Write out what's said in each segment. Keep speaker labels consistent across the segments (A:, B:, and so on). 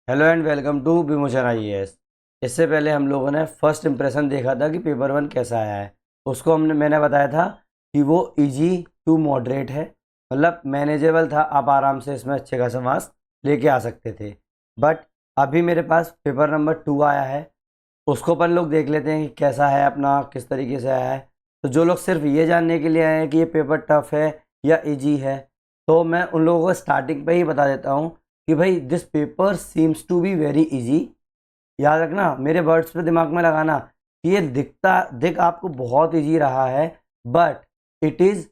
A: Hello and welcome to विमोचन IAS. इससे पहले हम लोगों ने फर्स्ट इम्प्रेशन देखा था कि पेपर वन कैसा आया है। उसको मैंने बताया था कि वो इजी टू मॉडरेट है, मतलब मैनेजेबल था, आप आराम से इसमें अच्छे खासा मार्क्स लेके आ सकते थे। बट अभी मेरे पास पेपर नंबर 2 आया है, उसको अपन लोग देख लेते हैं कि कैसा है, अपना किस तरीके से आया है। तो जो लोग सिर्फ ये जानने के लिए आए हैं कि ये पेपर टफ है या इजी है, तो मैं उन लोगों को स्टार्टिंग पे ही बता देता हूँ कि भाई this paper seems to be very easy. याद रखना, मेरे वर्ड्स पे दिमाग में लगाना कि ये दिख आपको बहुत इजी रहा है, but it is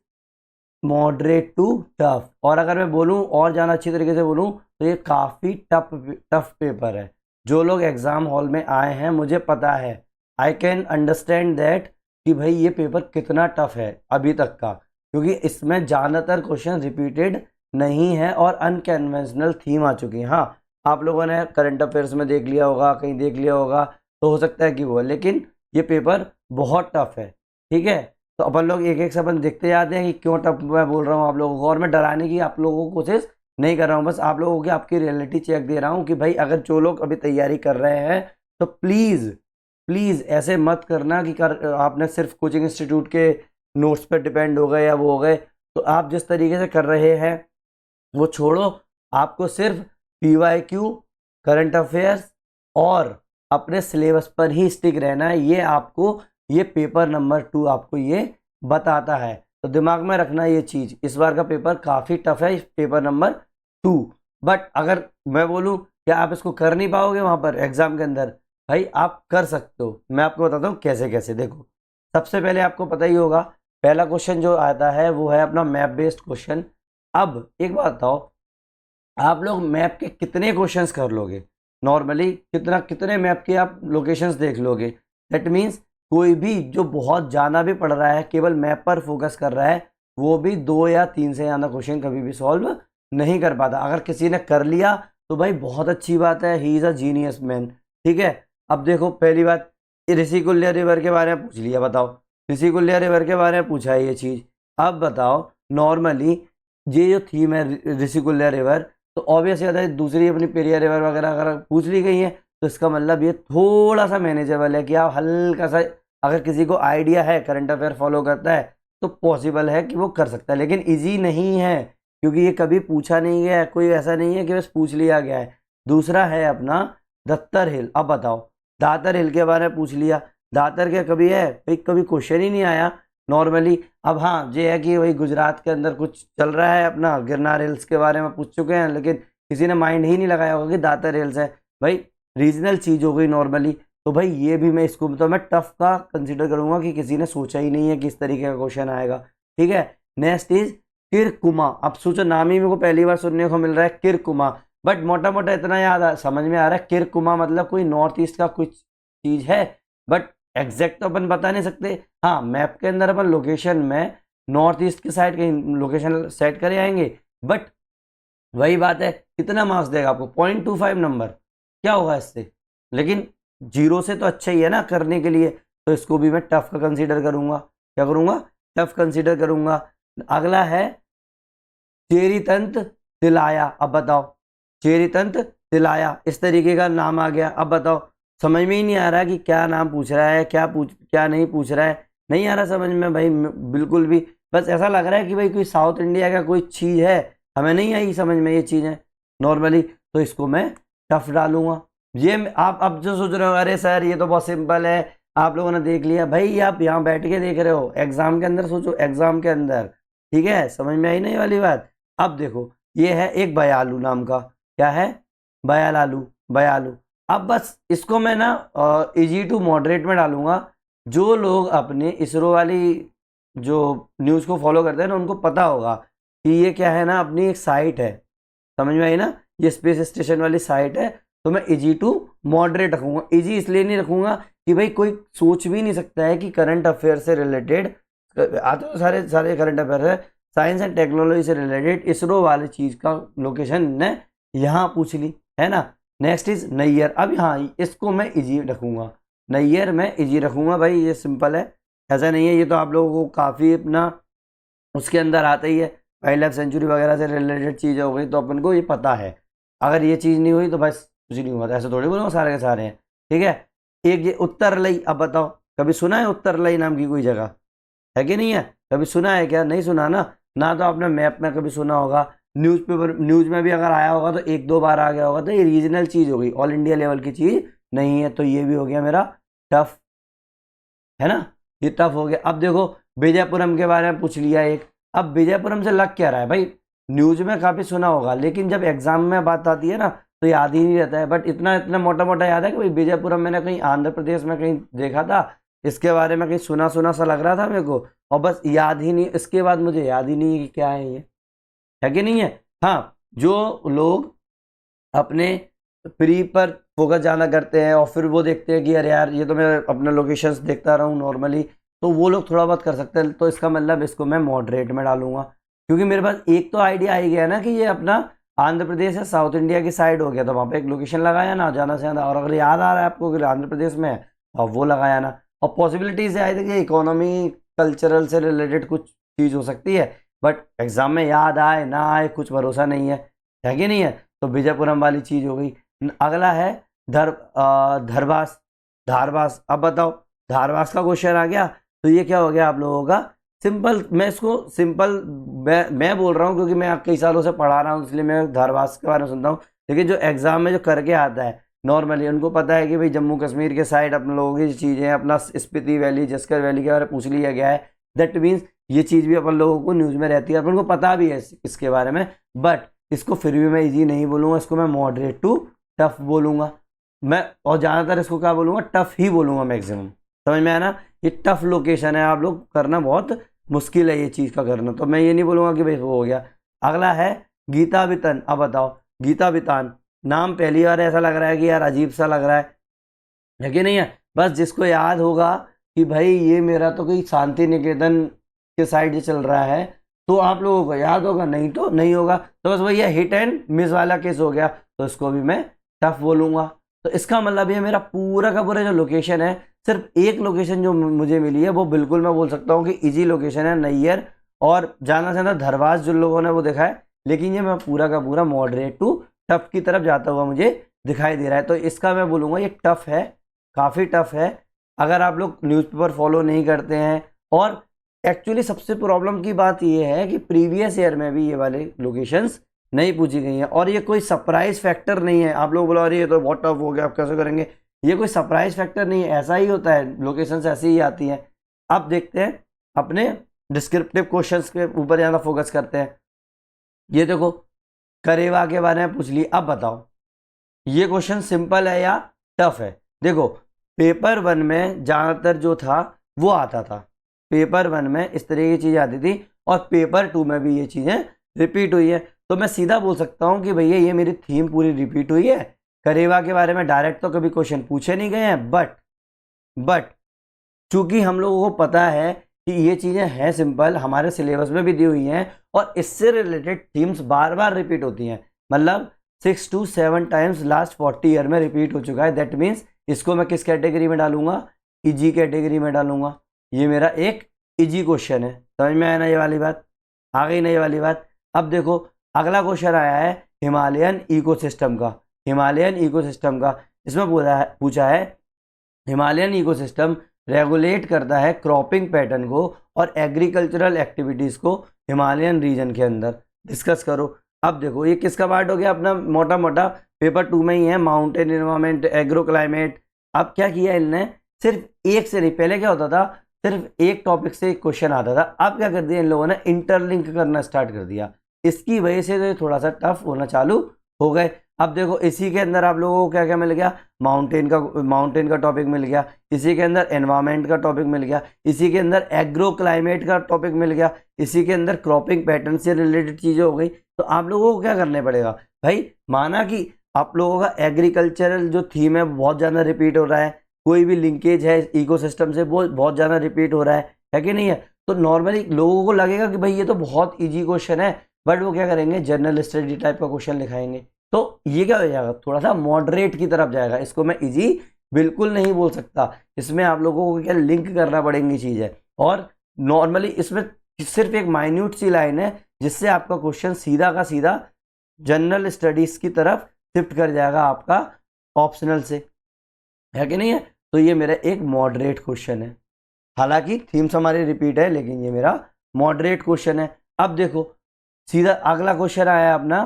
A: moderate to tough. और अगर मैं बोलूँ और ज़्यादा अच्छी तरीके से बोलूँ तो ये काफ़ी टफ टफ पेपर है। जो लोग एग्ज़ाम हॉल में आए हैं मुझे पता है, आई कैन अंडरस्टैंड दैट कि भाई ये पेपर कितना टफ है अभी तक का, क्योंकि इसमें ज़्यादातर क्वेश्चन रिपीटेड नहीं है और अनकन्वेंशनल थीम आ चुकी है। हाँ, आप लोगों ने करंट अफेयर्स में देख लिया होगा, कहीं देख लिया होगा, तो हो सकता है कि वो, लेकिन ये पेपर बहुत टफ है। ठीक है, तो अपन लोग एक एक से अपन देखते जाते हैं कि क्यों टफ मैं बोल रहा हूँ आप लोगों को। और मैं डराने की आप लोगों को कोशिश नहीं कर रहा हूँ, बस आप लोगों की आपकी रियलिटी चेक दे रहा हूँ कि भाई अगर जो लोग अभी तैयारी कर रहे हैं तो प्लीज़ प्लीज़ ऐसे मत करना कि आपने सिर्फ कोचिंग इंस्टीट्यूट के नोट्स पर डिपेंड हो गए या वो हो गए। तो आप जिस तरीके से कर रहे हैं वो छोड़ो, आपको सिर्फ PYQ, करंट अफेयर्स और अपने सिलेबस पर ही स्टिक रहना है। ये आपको, ये पेपर नंबर 2 आपको ये बताता है। तो दिमाग में रखना ये चीज़, इस बार का पेपर काफ़ी टफ है, पेपर नंबर 2। बट अगर मैं बोलूँ क्या आप इसको कर नहीं पाओगे वहाँ पर एग्ज़ाम के अंदर, भाई आप कर सकते हो। मैं आपको बताता हूँ कैसे कैसे। देखो, सबसे पहले आपको पता ही होगा, पहला क्वेश्चन जो आता है वो है अपना मैप बेस्ड क्वेश्चन। अब एक बात बताओ, आप लोग मैप के कितने क्वेश्चंस कर लोगे? नॉर्मली कितने मैप के आप लोकेशंस देख लोगे? दैट मीन्स कोई भी जो बहुत ज़्यादा भी पढ़ रहा है, केवल मैप पर फोकस कर रहा है, वो भी 2 या 3 से ज़्यादा क्वेश्चन कभी भी सॉल्व नहीं कर पाता। अगर किसी ने कर लिया तो भाई बहुत अच्छी बात है, he is a genius man. ठीक है, अब देखो पहली बात, ऋषिकुल्या रिवर के बारे में पूछ लिया, बताओ ऋषिकुल्या रिवर के बारे में पूछा है ये चीज़। अब बताओ, नॉर्मली ये जो थीम है ऋषिकुल्या रिवर, तो ऑब्वियस बात है दूसरी अपनी पेरियार रिवर वगैरह अगर पूछ ली गई है तो इसका मतलब ये थोड़ा सा मैनेजेबल है कि आप हल्का सा, अगर किसी को आइडिया है, करंट अफेयर फॉलो करता है, तो पॉसिबल है कि वो कर सकता है। लेकिन इजी नहीं है क्योंकि ये कभी पूछा नहीं गया है, कोई ऐसा नहीं है कि बस पूछ लिया गया है। दूसरा है अपना दत्तर हिल। अब बताओ, दातर हिल के बारे में पूछ लिया, दातर क्या कभी है भाई, कभी क्वेश्चन ही नहीं आया नॉर्मली। अब हाँ, ये है कि वही गुजरात के अंदर कुछ चल रहा है, अपना गिरनार हिल्स के बारे में पूछ चुके हैं, लेकिन किसी ने माइंड ही नहीं लगाया होगा कि दातर हिल्स है। भाई रीजनल चीज़ हो गई नॉर्मली, तो भाई ये भी मैं इसको तो मैं टफ का कंसिडर करूंगा कि किसी ने सोचा ही नहीं है कि इस तरीके का क्वेश्चन आएगा। ठीक है, नेक्स्ट इज किरकुमा। अब सोचो, नाम ही मेरे को पहली बार सुनने को मिल रहा है किरकुमा, बट मोटा मोटा इतना समझ में आ रहा है किरकुमा मतलब कोई नॉर्थ ईस्ट का कुछ चीज़ है, बट एग्जैक्ट तो अपन बता नहीं सकते। हाँ, मैप के अंदर अपन लोकेशन में नॉर्थ ईस्ट की साइड कहीं लोकेशन सेट करे आएंगे, बट वही बात है, कितना मार्क्स देगा आपको? 0.25 नंबर, क्या होगा इससे? लेकिन जीरो से तो अच्छा ही है ना करने के लिए। तो इसको भी मैं टफ का कंसीडर करूंगा। क्या करूंगा? टफ कंसीडर करूंगा। अगला है चेरी तंत तिलाया। अब बताओ, चेरी तंत तिलाया इस तरीके का नाम आ गया। अब बताओ, समझ में ही नहीं आ रहा कि क्या नाम पूछ रहा है, क्या नहीं पूछ रहा है, नहीं आ रहा समझ में भाई बिल्कुल भी। बस ऐसा लग रहा है कि भाई कोई साउथ इंडिया का कोई चीज़ है, हमें नहीं आई समझ में ये चीज़ें नॉर्मली, तो इसको मैं टफ डालूंगा। ये आप अब जो सोच रहे हो, अरे सर ये तो बहुत सिंपल है, आप लोगों ने देख लिया, भाई आप यहाँ बैठ के देख रहे हो, एग्जाम के अंदर सोचो, एग्जाम के अंदर। ठीक है, समझ में आई नहीं वाली बात? अब देखो, ये है एक बयालू नाम का, क्या है? बयालालू, बयालू। अब बस इसको मैं ना इजी टू मॉडरेट में डालूंगा। जो लोग अपने इसरो वाली जो न्यूज़ को फॉलो करते हैं ना, उनको पता होगा कि ये क्या है ना, अपनी एक साइट है, समझ में आई ना, ये स्पेस स्टेशन वाली साइट है। तो मैं इजी टू मॉडरेट रखूंगा। इजी इसलिए नहीं रखूंगा कि भाई कोई सोच भी नहीं सकता है कि करंट अफेयर से रिलेटेड आते तो सारे सारे करंट अफेयर है, साइंस एंड टेक्नोलॉजी से रिलेटेड इसरो वाली चीज़ का लोकेशन ने यहाँ पूछ ली है ना। नेक्स्ट इज नैयर। अब हाँ, इसको मैं इजी रखूंगा, नैयर मैं इजी रखूंगा। भाई ये सिंपल है, ऐसा नहीं है, ये तो आप लोगों को काफ़ी अपना उसके अंदर आता ही है, वाइल्ड लाइफ सेंचुरी वगैरह से रिलेटेड चीज़ें हो गई तो अपन को ये पता है। अगर ये चीज़ नहीं हुई तो बस कुछ नहीं हुआ था, ऐसे थोड़ी बोलूँगा सारे के सारे हैं, ठीक है। एक ये उत्तरलई, अब बताओ कभी सुना है उत्तरलई नाम की कोई जगह, है कि नहीं है? कभी सुना है क्या? नहीं सुना ना। ना तो आपने मैप में कभी सुना होगा, न्यूज़पेपर न्यूज़ में भी अगर आया होगा तो एक दो बार आ गया होगा, तो ये रीजनल चीज़ हो गई, ऑल इंडिया लेवल की चीज़ नहीं है। तो ये भी हो गया मेरा टफ, है ना, ये टफ हो गया। अब देखो विजयपुरम के बारे में पूछ लिया एक, अब विजयपुरम से लग क्या रहा है भाई, न्यूज में काफ़ी सुना होगा, लेकिन जब एग्जाम में बात आती है ना तो याद ही नहीं रहता है। बट इतना इतना मोटा मोटा याद है कि भाई विजयपुरम मैंने कहीं आंध्र प्रदेश में कहीं देखा था, इसके बारे में कहीं सुना सुना सा लग रहा था मेरे को, और बस याद ही नहीं, इसके बाद मुझे याद ही नहीं है कि क्या है ये, है कि नहीं है। हाँ, जो लोग अपने प्री पर फोकस ज़्यादा करते हैं और फिर वो देखते हैं कि अरे यार ये तो मैं अपने लोकेशंस देखता रहा हूँ नॉर्मली, तो वो लोग थोड़ा बहुत कर सकते हैं। तो इसका मतलब इसको मैं मॉडरेट में डालूंगा, क्योंकि मेरे पास एक तो आइडिया आ ही गया ना कि ये अपना आंध्र प्रदेश है, साउथ इंडिया की साइड हो गया, तो वहाँ पे एक लोकेशन लगाया ना ज़्यादा से ज़्यादा, और अगर याद आ रहा है आपको कि आंध्र प्रदेश में है और वो लगाया ना, और पॉसिबिलिटीज आई थी कि इकोनॉमी कल्चरल से रिलेटेड कुछ चीज़ हो सकती है, बट एग्जाम में याद आए ना आए कुछ भरोसा नहीं है कि नहीं है। तो विजयपुरम वाली चीज़ हो गई। अगला है धरवास, धारवास। अब बताओ धारवास का क्वेश्चन आ गया, तो ये क्या हो गया आप लोगों का सिंपल, मैं इसको सिंपल मैं बोल रहा हूँ क्योंकि मैं कई सालों से पढ़ा रहा हूँ, इसलिए मैं धारवास के बारे में सुनता हूँ। लेकिन जो एग्जाम में जो करके आता है नॉर्मली, उनको पता है कि भाई जम्मू कश्मीर के साइड अपने लोगों की चीज़ें, अपना स्पीति वैली, जस्कर वैली के बारे में पूछ लिया गया है। दैट मीन्स ये चीज़ भी अपन लोगों को न्यूज़ में रहती है, अपन को पता भी है इसके बारे में, बट इसको फिर भी मैं इजी नहीं बोलूँगा, इसको मैं मॉडरेट टू टफ बोलूँगा मैं, और ज़्यादातर इसको क्या बोलूँगा, टफ ही बोलूँगा मैक्सिमम। समझ में आया ना, ये टफ लोकेशन है, आप लोग करना बहुत मुश्किल है ये चीज़ का करना, तो मैं ये नहीं बोलूँगा कि भाई वो हो गया। अगला है गीता वितन। अब बताओ गीता वितान, नाम पहली बार ऐसा लग रहा है कि यार अजीब सा लग रहा है कि नहीं है। बस जिसको याद होगा कि भाई ये मेरा तो कोई शांति निकेतन के साइड चल रहा है, तो आप लोगों को याद होगा, नहीं तो नहीं होगा। तो बस वही हिट एंड मिस वाला केस हो गया, तो इसको भी मैं टफ बोलूँगा। तो इसका मतलब ये मेरा पूरा का पूरा जो लोकेशन है, सिर्फ एक लोकेशन जो मुझे मिली है वो बिल्कुल मैं बोल सकता हूँ कि इजी लोकेशन है, नैयर और जाना से ज़्यादा धरवास जो लोगों ने वो देखा है, लेकिन ये मैं पूरा का पूरा मॉडरेट टू टफ की तरफ जाता हुआ मुझे दिखाई दे रहा है। तो इसका मैं बोलूँगा ये टफ है, काफ़ी टफ है। अगर आप लोग न्यूज़पेपर फॉलो नहीं करते हैं, और एक्चुअली सबसे प्रॉब्लम की बात ये है कि प्रीवियस ईयर में भी ये वाले लोकेशंस नहीं पूछी गई हैं, और ये कोई सरप्राइज फैक्टर नहीं है। आप लोग बोलो अरे ये तो बहुत टफ हो गया, आप कैसे करेंगे, ये कोई सरप्राइज फैक्टर नहीं है, ऐसा ही होता है, लोकेशंस ऐसी ही आती हैं। अब देखते हैं अपने डिस्क्रिप्टिव क्वेश्चंस के ऊपर ज़्यादा फोकस करते हैं। ये देखो करेवा के बारे में पूछ ली। अब बताओ ये क्वेश्चन सिंपल है या टफ है। देखो पेपर 1 में ज़्यादातर जो था वो आता था, पेपर 1 में इस तरह की चीज़ आती थी, और पेपर 2 में भी ये चीज़ें रिपीट हुई है। तो मैं सीधा बोल सकता हूँ कि भैया ये मेरी थीम पूरी रिपीट हुई है। करेवा के बारे में डायरेक्ट तो कभी क्वेश्चन पूछे नहीं गए हैं, बट चूंकि हम लोगों को पता है कि ये चीज़ें हैं सिंपल, हमारे सिलेबस में भी दी हुई हैं, और इससे रिलेटेड थीम्स बार बार रिपीट होती हैं, मतलब 6 to 7 टाइम्स लास्ट 40 ईयर में रिपीट हो चुका है। दैट मीन्स इसको मैं किस कैटेगरी में डालूंगा, इजी कैटेगरी में डालूंगा। ये मेरा एक इजी क्वेश्चन है, समझ में आया ना ये वाली बात, आ गई ना ये वाली बात। अब देखो अगला क्वेश्चन आया है हिमालयन इकोसिस्टम का, हिमालयन इकोसिस्टम का। इसमें पूछा है हिमालयन इकोसिस्टम रेगुलेट करता है क्रॉपिंग पैटर्न को और एग्रीकल्चरल एक्टिविटीज़ को हिमालयन रीजन के अंदर, डिस्कस करो। अब देखो ये किसका पार्ट हो गया अपना, मोटा मोटा पेपर 2 में ही है, माउंटेन एनवायरनमेंट, एग्रो क्लाइमेट। अब क्या किया इनने, सिर्फ एक से नहीं, पहले क्या होता था सिर्फ एक टॉपिक से एक क्वेश्चन आता था, अब क्या कर दिया इन लोगों ने, इंटरलिंक करना स्टार्ट कर दिया। इसकी वजह से तो थोड़ा सा टफ होना चालू हो गए। अब देखो इसी के अंदर आप लोगों को क्या क्या मिल गया, माउंटेन का टॉपिक मिल गया, इसी के अंदर एनवायरनमेंट का टॉपिक मिल गया, इसी के अंदर एग्रो क्लाइमेट का टॉपिक मिल गया, इसी के अंदर क्रॉपिंग पैटर्न से रिलेटेड चीज़ें हो गई। तो आप लोगों को क्या करने पड़ेगा भाई, माना कि आप लोगों का एग्रीकल्चरल जो थीम है बहुत ज़्यादा रिपीट हो रहा है, कोई भी लिंकेज है इकोसिस्टम से वो बहुत ज़्यादा रिपीट हो रहा है कि नहीं है, तो नॉर्मली लोगों को लगेगा कि भाई ये तो बहुत ईजी क्वेश्चन है, बट वो क्या करेंगे जनरल स्टडी टाइप का क्वेश्चन लिखाएंगे। तो ये क्या हो जाएगा, थोड़ा सा मॉडरेट की तरफ जाएगा। इसको मैं इजी बिल्कुल नहीं बोल सकता, इसमें आप लोगों को क्या लिंक करना पड़ेंगी चीज़ें, और नॉर्मली इसमें सिर्फ एक माइन्यूट सी लाइन है जिससे आपका क्वेश्चन सीधा का सीधा जनरल स्टडीज़ की तरफ शिफ्ट कर जाएगा आपका ऑप्शनल से, है कि नहीं है। तो ये मेरा एक मॉडरेट क्वेश्चन है, हालांकि थीम्स हमारी रिपीट है लेकिन ये मेरा मॉडरेट क्वेश्चन है। अब देखो सीधा अगला क्वेश्चन आया अपना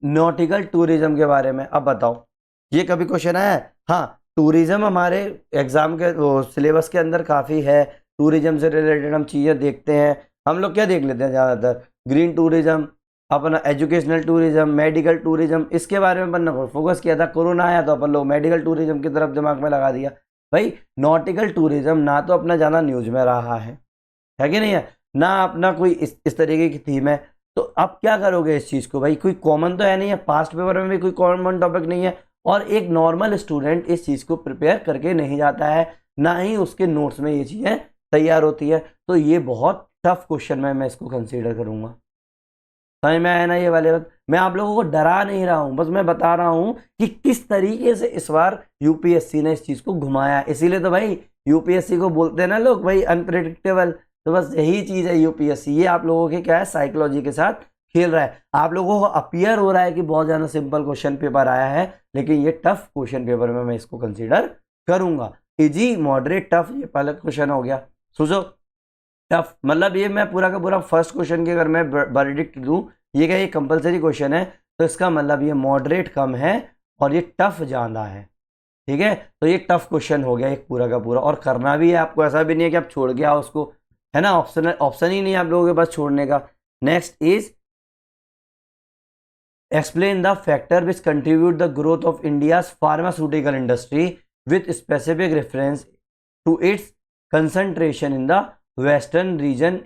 A: नॉटिकल टूरिज्म के बारे में। अब बताओ ये कभी क्वेश्चन आया है? हाँ, टूरिज्म हमारे एग्जाम के सिलेबस के अंदर काफ़ी है। टूरिज्म से रिलेटेड हम चीज़ें देखते हैं। हम लोग क्या देख लेते हैं ज़्यादातर? ग्रीन टूरिज्म, अपना एजुकेशनल टूरिज्म, मेडिकल टूरिज्म, इसके बारे में अपन फोकस किया था। कोरोना आया तो अपन लोग मेडिकल टूरिज्म की तरफ दिमाग में लगा दिया। भाई नॉटिकल टूरिज्म ना तो अपना ज़्यादा न्यूज में रहा है कि नहीं है, ना अपना कोई इस तरीके की थीम है। तो अब क्या करोगे इस चीज़ को? भाई कोई कॉमन तो है नहीं है, पास्ट पेपर में भी कोई कॉमन टॉपिक नहीं है, और एक नॉर्मल स्टूडेंट इस चीज़ को प्रिपेयर करके नहीं जाता है, ना ही उसके नोट्स में ये चीज़ें तैयार होती है। तो ये बहुत टफ क्वेश्चन में मैं इसको कंसीडर करूँगा। समझ में आया ना ये वाले बात? मैं आप लोगों को डरा नहीं रहा हूँ, बस मैं बता रहा हूँ कि किस तरीके से इस बार यूपीएससी ने इस चीज़ को घुमाया। इसीलिए तो भाई यूपीएससी को बोलते हैं ना लोग भाई अनप्रेडिक्टेबल। तो बस यही चीज़ है यूपीएससी। ये आप लोगों के क्या है, साइकोलॉजी के साथ खेल रहा है। आप लोगों को अपीयर हो रहा है कि बहुत ज़्यादा सिंपल क्वेश्चन पेपर आया है, लेकिन ये टफ क्वेश्चन पेपर में मैं इसको कंसीडर करूँगा। इजी, मॉडरेट, टफ, ये पहला क्वेश्चन हो गया। सोचो टफ मतलब ये मैं पूरा का पूरा फर्स्ट क्वेश्चन की अगर मैं वर्डिक्ट दूं, ये क्या ये कंपलसरी क्वेश्चन है, तो इसका मतलब ये मॉडरेट कम है और ये टफ ज़्यादा है। ठीक है, तो ये टफ क्वेश्चन हो गया एक पूरा का पूरा, और करना भी है आपको। ऐसा भी नहीं है कि आप छोड़ के आओ उसको, है ना। ऑप्शन ही नहीं है आप लोगों के पास छोड़ने का। Next is explain the factor which contribute the growth of India's pharmaceutical industry with specific reference to its concentration in the western region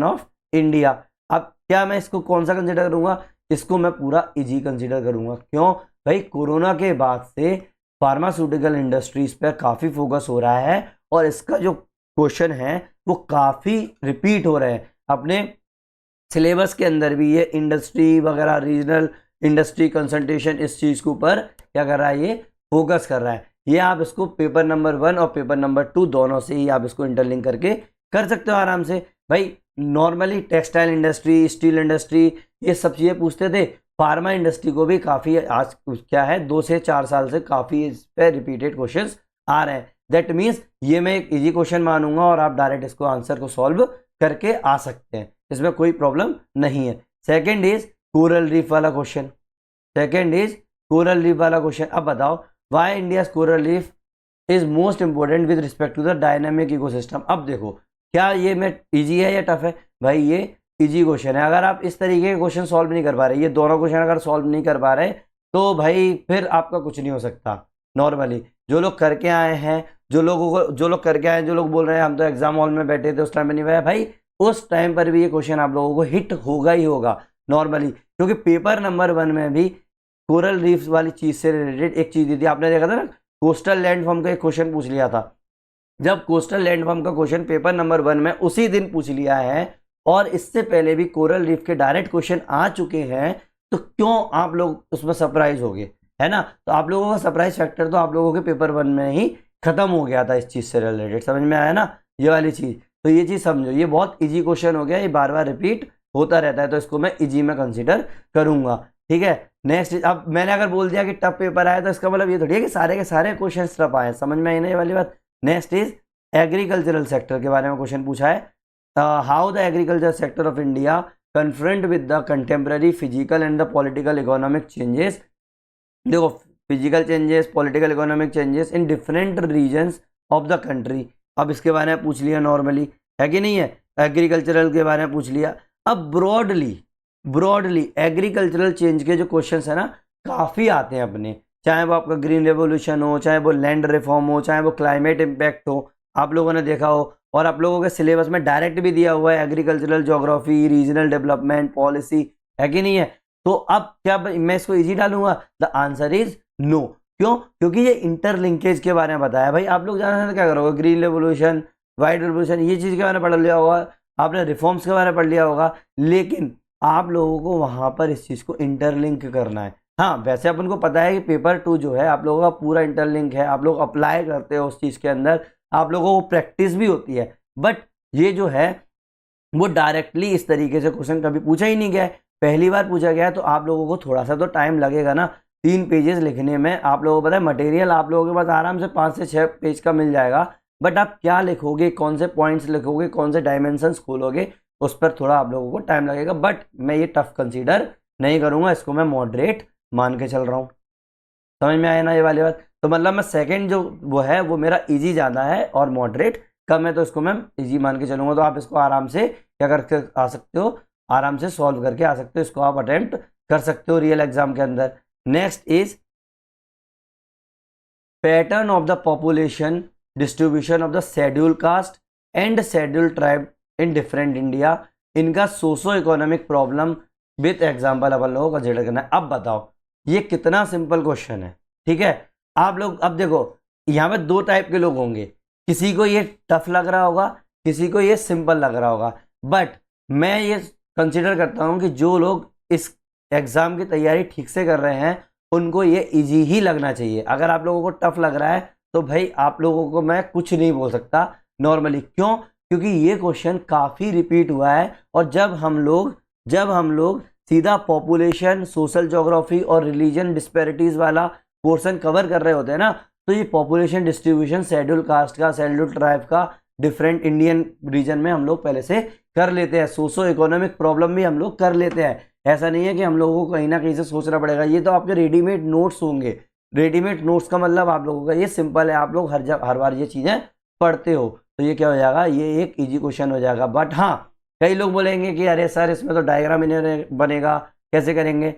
A: of India। अब क्या मैं इसको कौन सा कंसिडर करूंगा? इसको मैं पूरा इजी कंसिडर करूंगा। क्यों भाई? कोरोना के बाद से फार्मास्यूटिकल इंडस्ट्रीज पर काफ़ी फोकस हो रहा है, और इसका जो क्वेश्चन है वो काफ़ी रिपीट हो रहे हैं अपने सिलेबस के अंदर भी। ये इंडस्ट्री वगैरह, रीजनल इंडस्ट्री कंसंट्रेशन, इस चीज़ के ऊपर क्या कर रहा है, ये फोकस कर रहा है। ये आप इसको पेपर नंबर 1 और पेपर नंबर 2 दोनों से ही आप इसको इंटरलिंक करके कर सकते हो आराम से। भाई normally textile industry, steel industry, ये सब चीज़ें पूछते थे। फार्मा इंडस्ट्री को भी काफ़ी आज क्या है 2 से 4 साल से काफ़ी इस पर रिपीटेड क्वेश्चन आ रहे हैं। दैट मीन्स ये मैं एक ईजी क्वेश्चन मानूंगा और आप डायरेक्ट इसको आंसर को सॉल्व करके आ सकते हैं, इसमें कोई प्रॉब्लम नहीं है। सेकंड इज कोरल रीफ वाला क्वेश्चन। अब बताओ why India coral reef is most important with respect to the dynamic ecosystem. अब देखो क्या ये मैं इजी है या टफ है? भाई ये इजी क्वेश्चन है। अगर आप इस तरीके के क्वेश्चन सॉल्व नहीं कर पा रहे, ये दोनों क्वेश्चन अगर सॉल्व नहीं कर पा रहे, तो भाई फिर आपका कुछ नहीं हो सकता। नॉर्मली जो लोग करके आए हैं, जो लोग करके आए हैं, जो लोग बोल रहे हैं हम तो एग्जाम हॉल में बैठे थे उस टाइम में नहीं आया, भाई उस टाइम पर भी ये क्वेश्चन आप लोगों को हिट होगा ही होगा नॉर्मली। क्योंकि पेपर नंबर 1 में भी कोरल रीफ वाली चीज से रिलेटेड एक चीज दी थी। आपने देखा था ना, कोस्टल लैंडफॉर्म का एक क्वेश्चन पूछ लिया था। जब कोस्टल लैंडफॉर्म का क्वेश्चन पेपर नंबर 1 में उसी दिन पूछ लिया है, और इससे पहले भी कोरल रीफ के डायरेक्ट क्वेश्चन आ चुके हैं, तो क्यों आप लोग उसमें सरप्राइज हो गए, है ना। तो आप लोगों का सरप्राइज फैक्टर तो आप लोगों के पेपर 1 में ही खत्म हो गया था इस चीज से रिलेटेड। समझ में आया ना ये वाली चीज? तो ये चीज समझो, ये बहुत इजी क्वेश्चन हो गया, ये बार बार रिपीट होता रहता है, तो इसको मैं इजी में कंसीडर करूंगा। ठीक है, नेक्स्ट। अब मैंने अगर बोल दिया कि टफ पेपर आया, तो इसका मतलब ये थोड़ी है कि सारे के सारे क्वेश्चन टफ आए। समझ में आई ना ये वाली बात? नेक्स्ट इज एग्रीकल्चरल सेक्टर के बारे में क्वेश्चन पूछा है। How the agriculture sector of India confront with the contemporary physical and the political economic changes. देखो physical changes, political economic changes in different regions of the country. अब इसके बारे में पूछ लिया नॉर्मली, है कि नहीं है। एग्रीकल्चरल के बारे में पूछ लिया। अब ब्रॉडली एग्रीकल्चरल चेंज के जो क्वेश्चंस है ना, काफ़ी आते हैं अपने, चाहे वो आपका ग्रीन रेवोल्यूशन हो, चाहे वो लैंड रिफॉर्म हो, चाहे वो क्लाइमेट इम्पैक्ट हो, आप लोगों ने देखा हो। और आप लोगों के सिलेबस में डायरेक्ट भी दिया हुआ है agricultural geography, regional development policy, है कि नहीं है। तो अब क्या मैं इसको इजी डालूंगा? The answer is no. क्यों? क्योंकि ये इंटरलिंकेज के बारे में बताया। भाई आप लोग जानते हैं क्या करोगे, ग्रीन रेवोल्यूशन, वाइट रेवोल्यूशन, ये चीज़ के बारे में पढ़ लिया होगा आपने, रिफॉर्म्स के बारे में पढ़ लिया होगा, लेकिन आप लोगों को वहाँ पर इस चीज़ को इंटरलिंक करना है। हाँ वैसे अपन को पता है कि पेपर 2 जो है आप लोगों का पूरा इंटरलिंक है, आप लोग अप्लाई करते हो उस चीज़ के अंदर, आप लोगों को प्रैक्टिस भी होती है, बट ये जो है वो डायरेक्टली इस तरीके से क्वेश्चन कभी पूछा ही नहीं गया है। पहली बार पूछा गया है तो आप लोगों को थोड़ा सा तो टाइम लगेगा ना, 3 पेजेस लिखने में। आप लोगों को पता है मटेरियल आप लोगों के पास आराम से 5 से 6 पेज का मिल जाएगा, बट आप क्या लिखोगे, कौन से पॉइंट्स लिखोगे, कौन से डायमेंशंस खोलोगे, उस पर थोड़ा आप लोगों को टाइम लगेगा। बट मैं ये टफ कंसीडर नहीं करूँगा, इसको मैं मॉडरेट मान के चल रहा हूँ। समझ में आया ना ये वाली बात? तो मतलब मैं सेकंड जो वो है वो मेरा इजी ज़्यादा है और मॉडरेट कम है, तो इसको मैं इजी मान के चलूँगा। तो आप इसको आराम से क्या करके आ सकते हो, आराम से सॉल्व करके आ सकते हो, इसको आप अटेम्प्ट कर सकते हो रियल एग्जाम के अंदर। Next is pattern of the population distribution of the schedule caste and schedule tribe in different India, इनका socio economic problem with example अपन लोगों को कंसिडर करना है। अब बताओ ये कितना सिंपल क्वेश्चन है, ठीक है। आप लोग अब देखो यहाँ पे 2 टाइप के लोग होंगे, किसी को ये टफ लग रहा होगा, किसी को ये सिंपल लग रहा होगा, बट मैं ये कंसिडर करता हूँ कि जो लोग इस एग्ज़ाम की तैयारी ठीक से कर रहे हैं उनको ये इजी ही लगना चाहिए। अगर आप लोगों को टफ लग रहा है तो भाई आप लोगों को मैं कुछ नहीं बोल सकता नॉर्मली। क्यों? क्योंकि ये क्वेश्चन काफ़ी रिपीट हुआ है, और जब हम लोग सीधा पॉपुलेशन, सोशल ज्योग्राफी और रिलीजन डिस्पैरिटीज़ वाला पोर्शन कवर कर रहे होते हैं ना, तो ये पॉपुलेशन डिस्ट्रीब्यूशन शेड्यूल कास्ट का, शेड्यूल ट्राइब का डिफरेंट इंडियन रीजन में हम लोग पहले से कर लेते हैं। सोशो इकोनॉमिक प्रॉब्लम भी हम लोग कर लेते हैं। ऐसा नहीं है कि हम लोगों को कहीं ना कहीं से सोचना पड़ेगा। ये तो आपके रेडीमेड नोट्स होंगे। रेडीमेड नोट्स का मतलब आप लोगों का ये सिंपल है, आप लोग हर बार ये चीज़ें पढ़ते हो, तो ये क्या हो जाएगा, ये एक इजी क्वेश्चन हो जाएगा। बट हाँ, कई लोग बोलेंगे कि अरे सर इसमें तो डायग्राम ही नहीं बनेगा, कैसे करेंगे?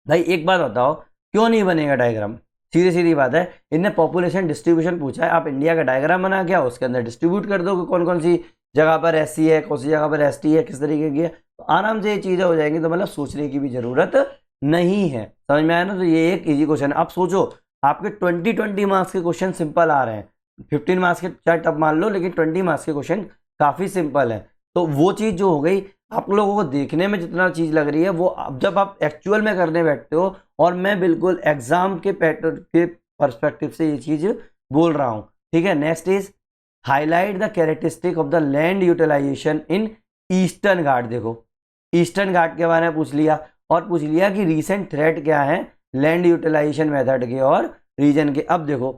A: भाई एक बात बताओ, क्यों नहीं बनेगा डायग्राम? सीधी सीधी बात है, इनने पॉपुलेशन डिस्ट्रीब्यूशन पूछा है, आप इंडिया का डायग्राम बना के उसके अंदर डिस्ट्रीब्यूट कर दो कि कौन कौन सी जगह पर एससी है, कौन सी जगह पर एसटी है, किस तरीके की है, तो आराम से ये चीज़ें हो जाएंगी। तो मतलब सोचने की भी ज़रूरत नहीं है। समझ में आया ना? तो ये एक ईजी क्वेश्चन है। आप सोचो आपके 20 मार्क्स के क्वेश्चन सिंपल आ रहे हैं, 15 मार्क्स के चाहे टफ मान लो, लेकिन 20 मार्क्स के क्वेश्चन काफ़ी सिंपल है। तो वो चीज़ जो हो गई, आप लोगों को देखने में जितना चीज़ लग रही है वो जब आप एक्चुअल में करने बैठते हो, और मैं बिल्कुल एग्जाम के पैटर्न के पर्सपेक्टिव से ये चीज़ बोल रहा हूँ, ठीक है। Next is highlight the characteristic of the land utilisation in Eastern Ghat. देखो ईस्टर्न घाट के बारे में पूछ लिया, और पूछ लिया कि रीसेंट थ्रेट क्या है लैंड यूटिलाइजेशन मेथड के और रीजन के। अब देखो,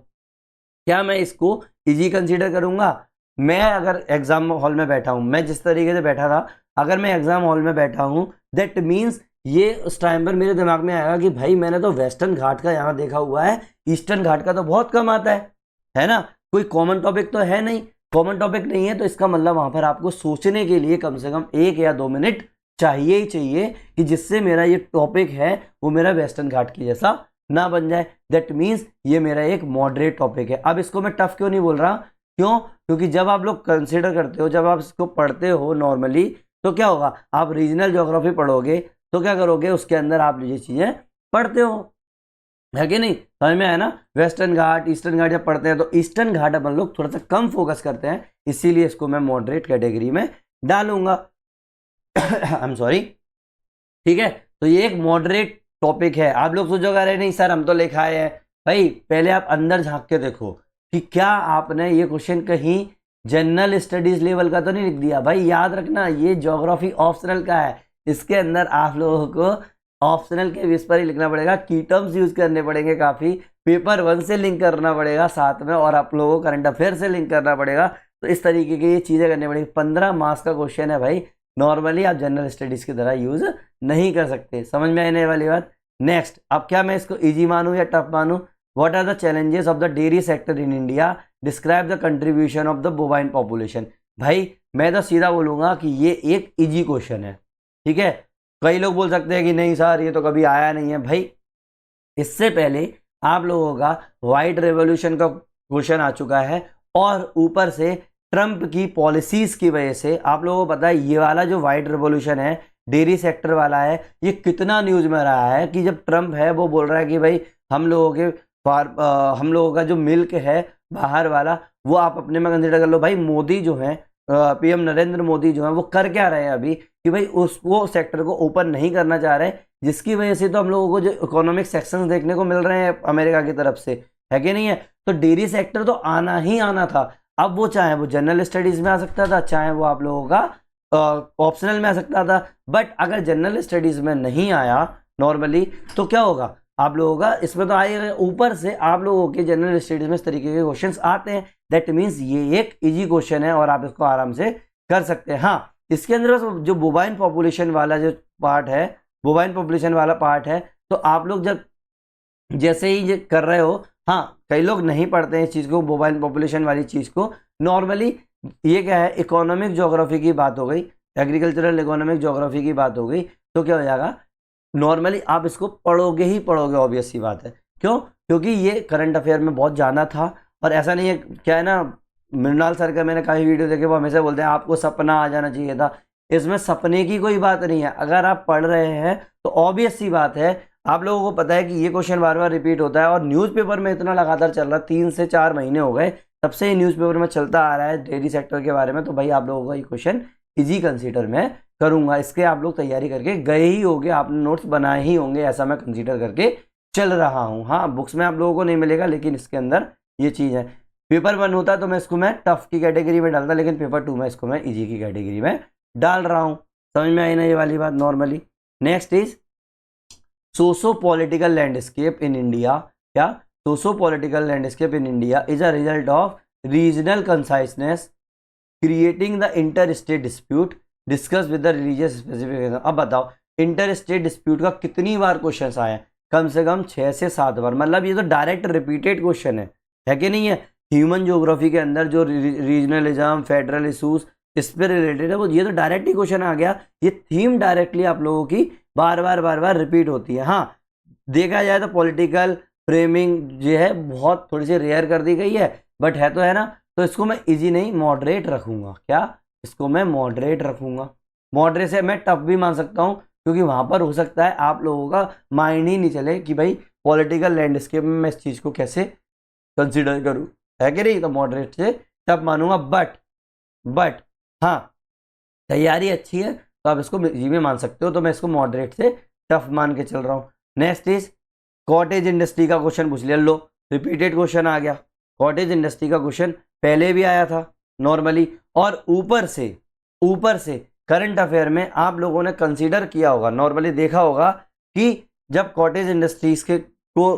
A: क्या मैं इसको इजी कंसीडर करूंगा? मैं अगर एग्जाम हॉल में बैठा हूं, मैं जिस तरीके से बैठा था, अगर मैं एग्जाम हॉल में बैठा हूं, दैट मीन्स ये उस टाइम पर मेरे दिमाग में आएगा कि भाई मैंने तो वेस्टर्न घाट का यहाँ देखा हुआ है, ईस्टर्न घाट का तो बहुत कम आता है ना। कोई कॉमन टॉपिक तो है नहीं, कॉमन टॉपिक नहीं है, तो इसका मतलब वहां पर आपको सोचने के लिए कम से कम 1 या 2 मिनट चाहिए ही चाहिए, कि जिससे मेरा ये टॉपिक है वो मेरा वेस्टर्न घाट की जैसा ना बन जाए। दैट मीन्स ये मेरा एक मॉडरेट टॉपिक है। अब इसको मैं टफ क्यों नहीं बोल रहा? क्यों? क्योंकि जब आप लोग कंसिडर करते हो, जब आप इसको पढ़ते हो नॉर्मली, तो क्या होगा, आप रीजनल ज्योग्राफी पढ़ोगे तो क्या करोगे, उसके अंदर आप ये चीज़ें पढ़ते हो, है कि नहीं? समझ में आया ना? वेस्टर्न घाट, ईस्टर्न घाट जब पढ़ते हैं तो ईस्टर्न घाट अपन लोग थोड़ा सा कम फोकस करते हैं, इसीलिए इसको मैं मॉडरेट कैटेगरी में डालूंगा। आई एम सॉरी, ठीक है। तो ये एक मॉडरेट टॉपिक है। आप लोग सोचोगे अरे नहीं सर हम तो लिख आए हैं। भाई पहले आप अंदर झांक के देखो कि क्या आपने ये क्वेश्चन कहीं जनरल स्टडीज लेवल का तो नहीं लिख दिया। भाई याद रखना, ये ज्योग्राफी ऑप्शनल का है, इसके अंदर आप लोगों को ऑप्शनल के बेस पर ही लिखना पड़ेगा, की टर्म्स यूज करने पड़ेंगे, काफ़ी पेपर 1 से लिंक करना पड़ेगा साथ में, और आप लोगों को करंट अफेयर से लिंक करना पड़ेगा। तो इस तरीके की ये चीज़ें करनी पड़ेगी। 15 मार्क्स का क्वेश्चन है भाई, नॉर्मली आप जनरल स्टडीज़ की तरह यूज़ नहीं कर सकते। समझ में आने वाली बात? नेक्स्ट, अब क्या मैं इसको ईजी मानूँ या टफ मानूँ? What are the challenges of the dairy sector in India, describe the contribution of the bovine population. भाई मैं तो सीधा बोलूँगा कि ये एक ईजी क्वेश्चन है, ठीक है। कई लोग बोल सकते हैं कि नहीं सर ये तो कभी आया नहीं है। भाई इससे पहले आप लोगों का वाइट रेवोल्यूशन का क्वेश्चन आ चुका है, और ऊपर से ट्रंप की पॉलिसीज की वजह से आप लोगों को पता है ये वाला जो वाइट रेवोल्यूशन है डेयरी सेक्टर वाला है, ये कितना न्यूज़ में रहा है कि जब ट्रंप है वो बोल रहा है कि भाई हम लोगों का जो मिल्क है बाहर वाला वो आप अपने में कंसिडर कर लो। भाई मोदी जो है, पीएम नरेंद्र मोदी जो है वो कर क्या रहे हैं अभी कि भाई वो सेक्टर को ओपन नहीं करना चाह रहे, जिसकी वजह से तो हम लोगों को जो इकोनॉमिक सेक्शंस देखने को मिल रहे हैं अमेरिका की तरफ से, है कि नहीं है। तो डेयरी सेक्टर तो आना ही आना था। अब वो चाहे वो जनरल स्टडीज में आ सकता था, चाहे वो आप लोगों का ऑप्शनल में आ सकता था, बट अगर जनरल स्टडीज में नहीं आया नॉर्मली तो क्या होगा आप लोगों का, इसमें तो आएगा ऊपर से आप लोगों के जनरल स्टडीज में इस तरीके के क्वेश्चंस आते हैं। दैट मीन्स ये एक इजी क्वेश्चन है और आप इसको आराम से कर सकते हैं। हाँ, इसके अंदर बस जो बोवाइन पॉपुलेशन वाला जो पार्ट है, बोवाइन पॉपुलेशन वाला पार्ट है, तो आप लोग जब जैसे ही ये कर रहे हो, हाँ कई लोग नहीं पढ़ते हैं इस चीज़ को, मोबाइल पॉपुलेशन वाली चीज़ को। नॉर्मली ये क्या है, इकोनॉमिक ज्योग्राफी की बात हो गई, एग्रीकल्चरल इकोनॉमिक ज्योग्राफी की बात हो गई, तो क्या हो जाएगा नॉर्मली आप इसको पढ़ोगे ही पढ़ोगे, ऑब्वियस सी बात है। क्यों? क्योंकि ये करंट अफेयर में बहुत जाना था। और ऐसा नहीं है, क्या है ना, मृणाल सर का मैंने काफ़ी वीडियो देखे, वो हमेशा बोलते हैं आपको सपना आ जाना चाहिए था। इसमें सपने की कोई बात नहीं है, अगर आप पढ़ रहे हैं तो ऑब्वियस सी बात है आप लोगों को पता है कि ये क्वेश्चन बार बार रिपीट होता है। और न्यूज़पेपर में इतना लगातार चल रहा है, 3 से 4 महीने हो गए तब से ही न्यूज़पेपर में चलता आ रहा है डेयरी सेक्टर के बारे में। तो भाई आप लोगों का ये क्वेश्चन इजी कंसीडर मैं करूंगा, इसके आप लोग तैयारी करके गए ही होंगे, आपने नोट्स बनाए ही होंगे, ऐसा मैं कंसीडर करके चल रहा हूँ। हाँ, बुक्स में आप लोगों को नहीं मिलेगा, लेकिन इसके अंदर ये चीज़ है। पेपर 1 होता तो मैं इसको मैं टफ की कैटेगरी में डालता, लेकिन पेपर 2 में इसको मैं इजी की कैटेगरी में डाल रहा हूँ। समझ में आई ना ये वाली बात normally. Next is socio political landscape in India. क्या? Socio political landscape in India is a result of regional consciousness creating the inter state dispute discuss with the religious specification. अब बताओ इंटर स्टेट डिस्प्यूट का कितनी बार question आया है? कम से कम 6 से 7 बार। मतलब ये तो डायरेक्ट रिपीटेड क्वेश्चन है कि नहीं है? ह्यूमन ज्योग्राफी के अंदर जो रीजनलिज्म, फेडरल इशूज इस पर रिलेटेड है, वो ये तो डायरेक्ट ही क्वेश्चन आ गया। ये थीम डायरेक्टली आप लोगों की बार बार रिपीट होती है। हाँ, देखा जाए तो पॉलिटिकल फ्रेमिंग जो है बहुत थोड़ी सी रेयर कर दी गई है, बट है तो है ना। तो इसको मैं इजी नहीं मॉडरेट रखूंगा। क्या? इसको मैं मॉडरेट रखूंगा। मॉडरेट से मैं टफ भी मान सकता हूँ, क्योंकि वहां पर हो सकता है आप लोगों का माइंड ही नहीं चले कि भाई पॉलिटिकल लैंडस्केप में मैं इस चीज़ को कैसे कंसिडर करूँ, है कि नहीं? तो मॉडरेट से टफ मानूंगा। बट हाँ, तैयारी अच्छी है तो आप इसको इजी में मान सकते हो, तो मैं इसको मॉडरेट से टफ मान के चल रहा हूँ। नेक्स्ट इज कॉटेज इंडस्ट्री का क्वेश्चन पूछ लिया। लो, रिपीटेड क्वेश्चन आ गया। कॉटेज इंडस्ट्री का क्वेश्चन पहले भी आया था नॉर्मली, और ऊपर से करंट अफेयर में आप लोगों ने कंसीडर किया होगा, नॉर्मली देखा होगा कि जब कॉटेज इंडस्ट्रीज के को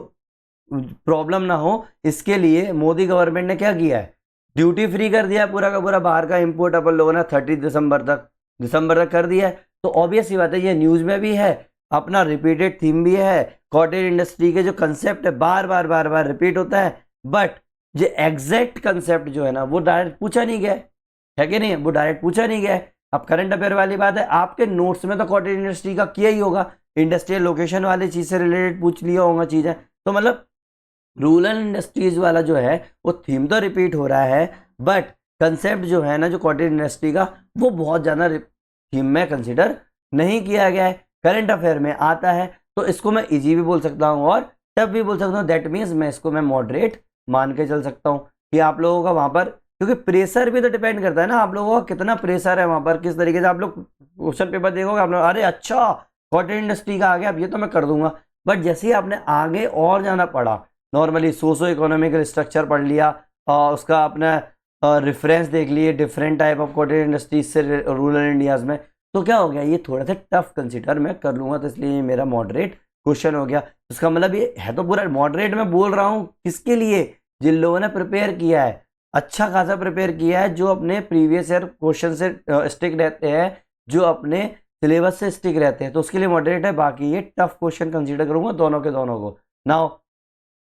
A: प्रॉब्लम ना हो, इसके लिए मोदी गवर्नमेंट ने क्या किया है, ड्यूटी फ्री कर दिया पूरा का पूरा बाहर का इंपोर्ट अपन लोगों ने 30 दिसंबर तक कर दिया है। तो ऑब्वियस सी बात है, ये न्यूज़ में भी है, अपना रिपीटेड थीम भी है। कॉटेज इंडस्ट्री के जो कंसेप्ट है बार बार रिपीट होता है, बट जो एग्जैक्ट कंसेप्ट जो है ना वो डायरेक्ट पूछा नहीं गया है कि नहीं? वो डायरेक्ट पूछा नहीं गया है। अब करंट अफेयर वाली बात है, आपके नोट्स में तो कॉटेज इंडस्ट्री का किया ही होगा, इंडस्ट्रियल लोकेशन वाली चीज से रिलेटेड पूछ लिया होगा चीजें। तो मतलब रूरल इंडस्ट्रीज वाला जो है वो थीम तो रिपीट हो रहा है, बट कंसेप्ट जो है ना जो कॉटेज इंडस्ट्री का, वो बहुत ज़्यादा थीम में कंसिडर नहीं किया गया है। करंट अफेयर में आता है तो इसको मैं इजी भी बोल सकता हूँ और टफ भी बोल सकता हूँ। दैट मीन्स मैं इसको मैं मॉडरेट मान के चल सकता हूँ कि आप लोगों का वहाँ पर, क्योंकि प्रेशर भी तो डिपेंड करता है ना आप लोगों का कितना प्रेशर है वहाँ पर, किस तरीके से आप लोग क्वेश्चन पेपर देखोगे आप लोग, अरे अच्छा कॉटेज इंडस्ट्री का आ गया, अब ये तो मैं कर दूंगा। बट जैसे ही आपने आगे और जाना पड़ा, नॉर्मली सोशो इकोनॉमिकल स्ट्रक्चर पढ़ लिया, उसका अपना रेफरेंस देख लिए different type of cottage industries से रूरल इंडियाज में, तो क्या हो गया, ये थोड़ा सा टफ कंसिडर मैं कर लूँगा। तो इसलिए मेरा मॉडरेट क्वेश्चन हो गया। उसका मतलब ये है तो पूरा मॉडरेट में बोल रहा हूँ किसके लिए, जिन लोगों ने प्रिपेयर किया है, अच्छा खासा प्रिपेयर किया है, जो अपने प्रीवियस ईयर क्वेश्चन से स्टिक रहते हैं, जो अपने सिलेबस से स्टिक रहते हैं, तो उसके लिए मॉडरेट है। बाकी ये टफ क्वेश्चन कंसीडर करूंगा दोनों के दोनों को। Now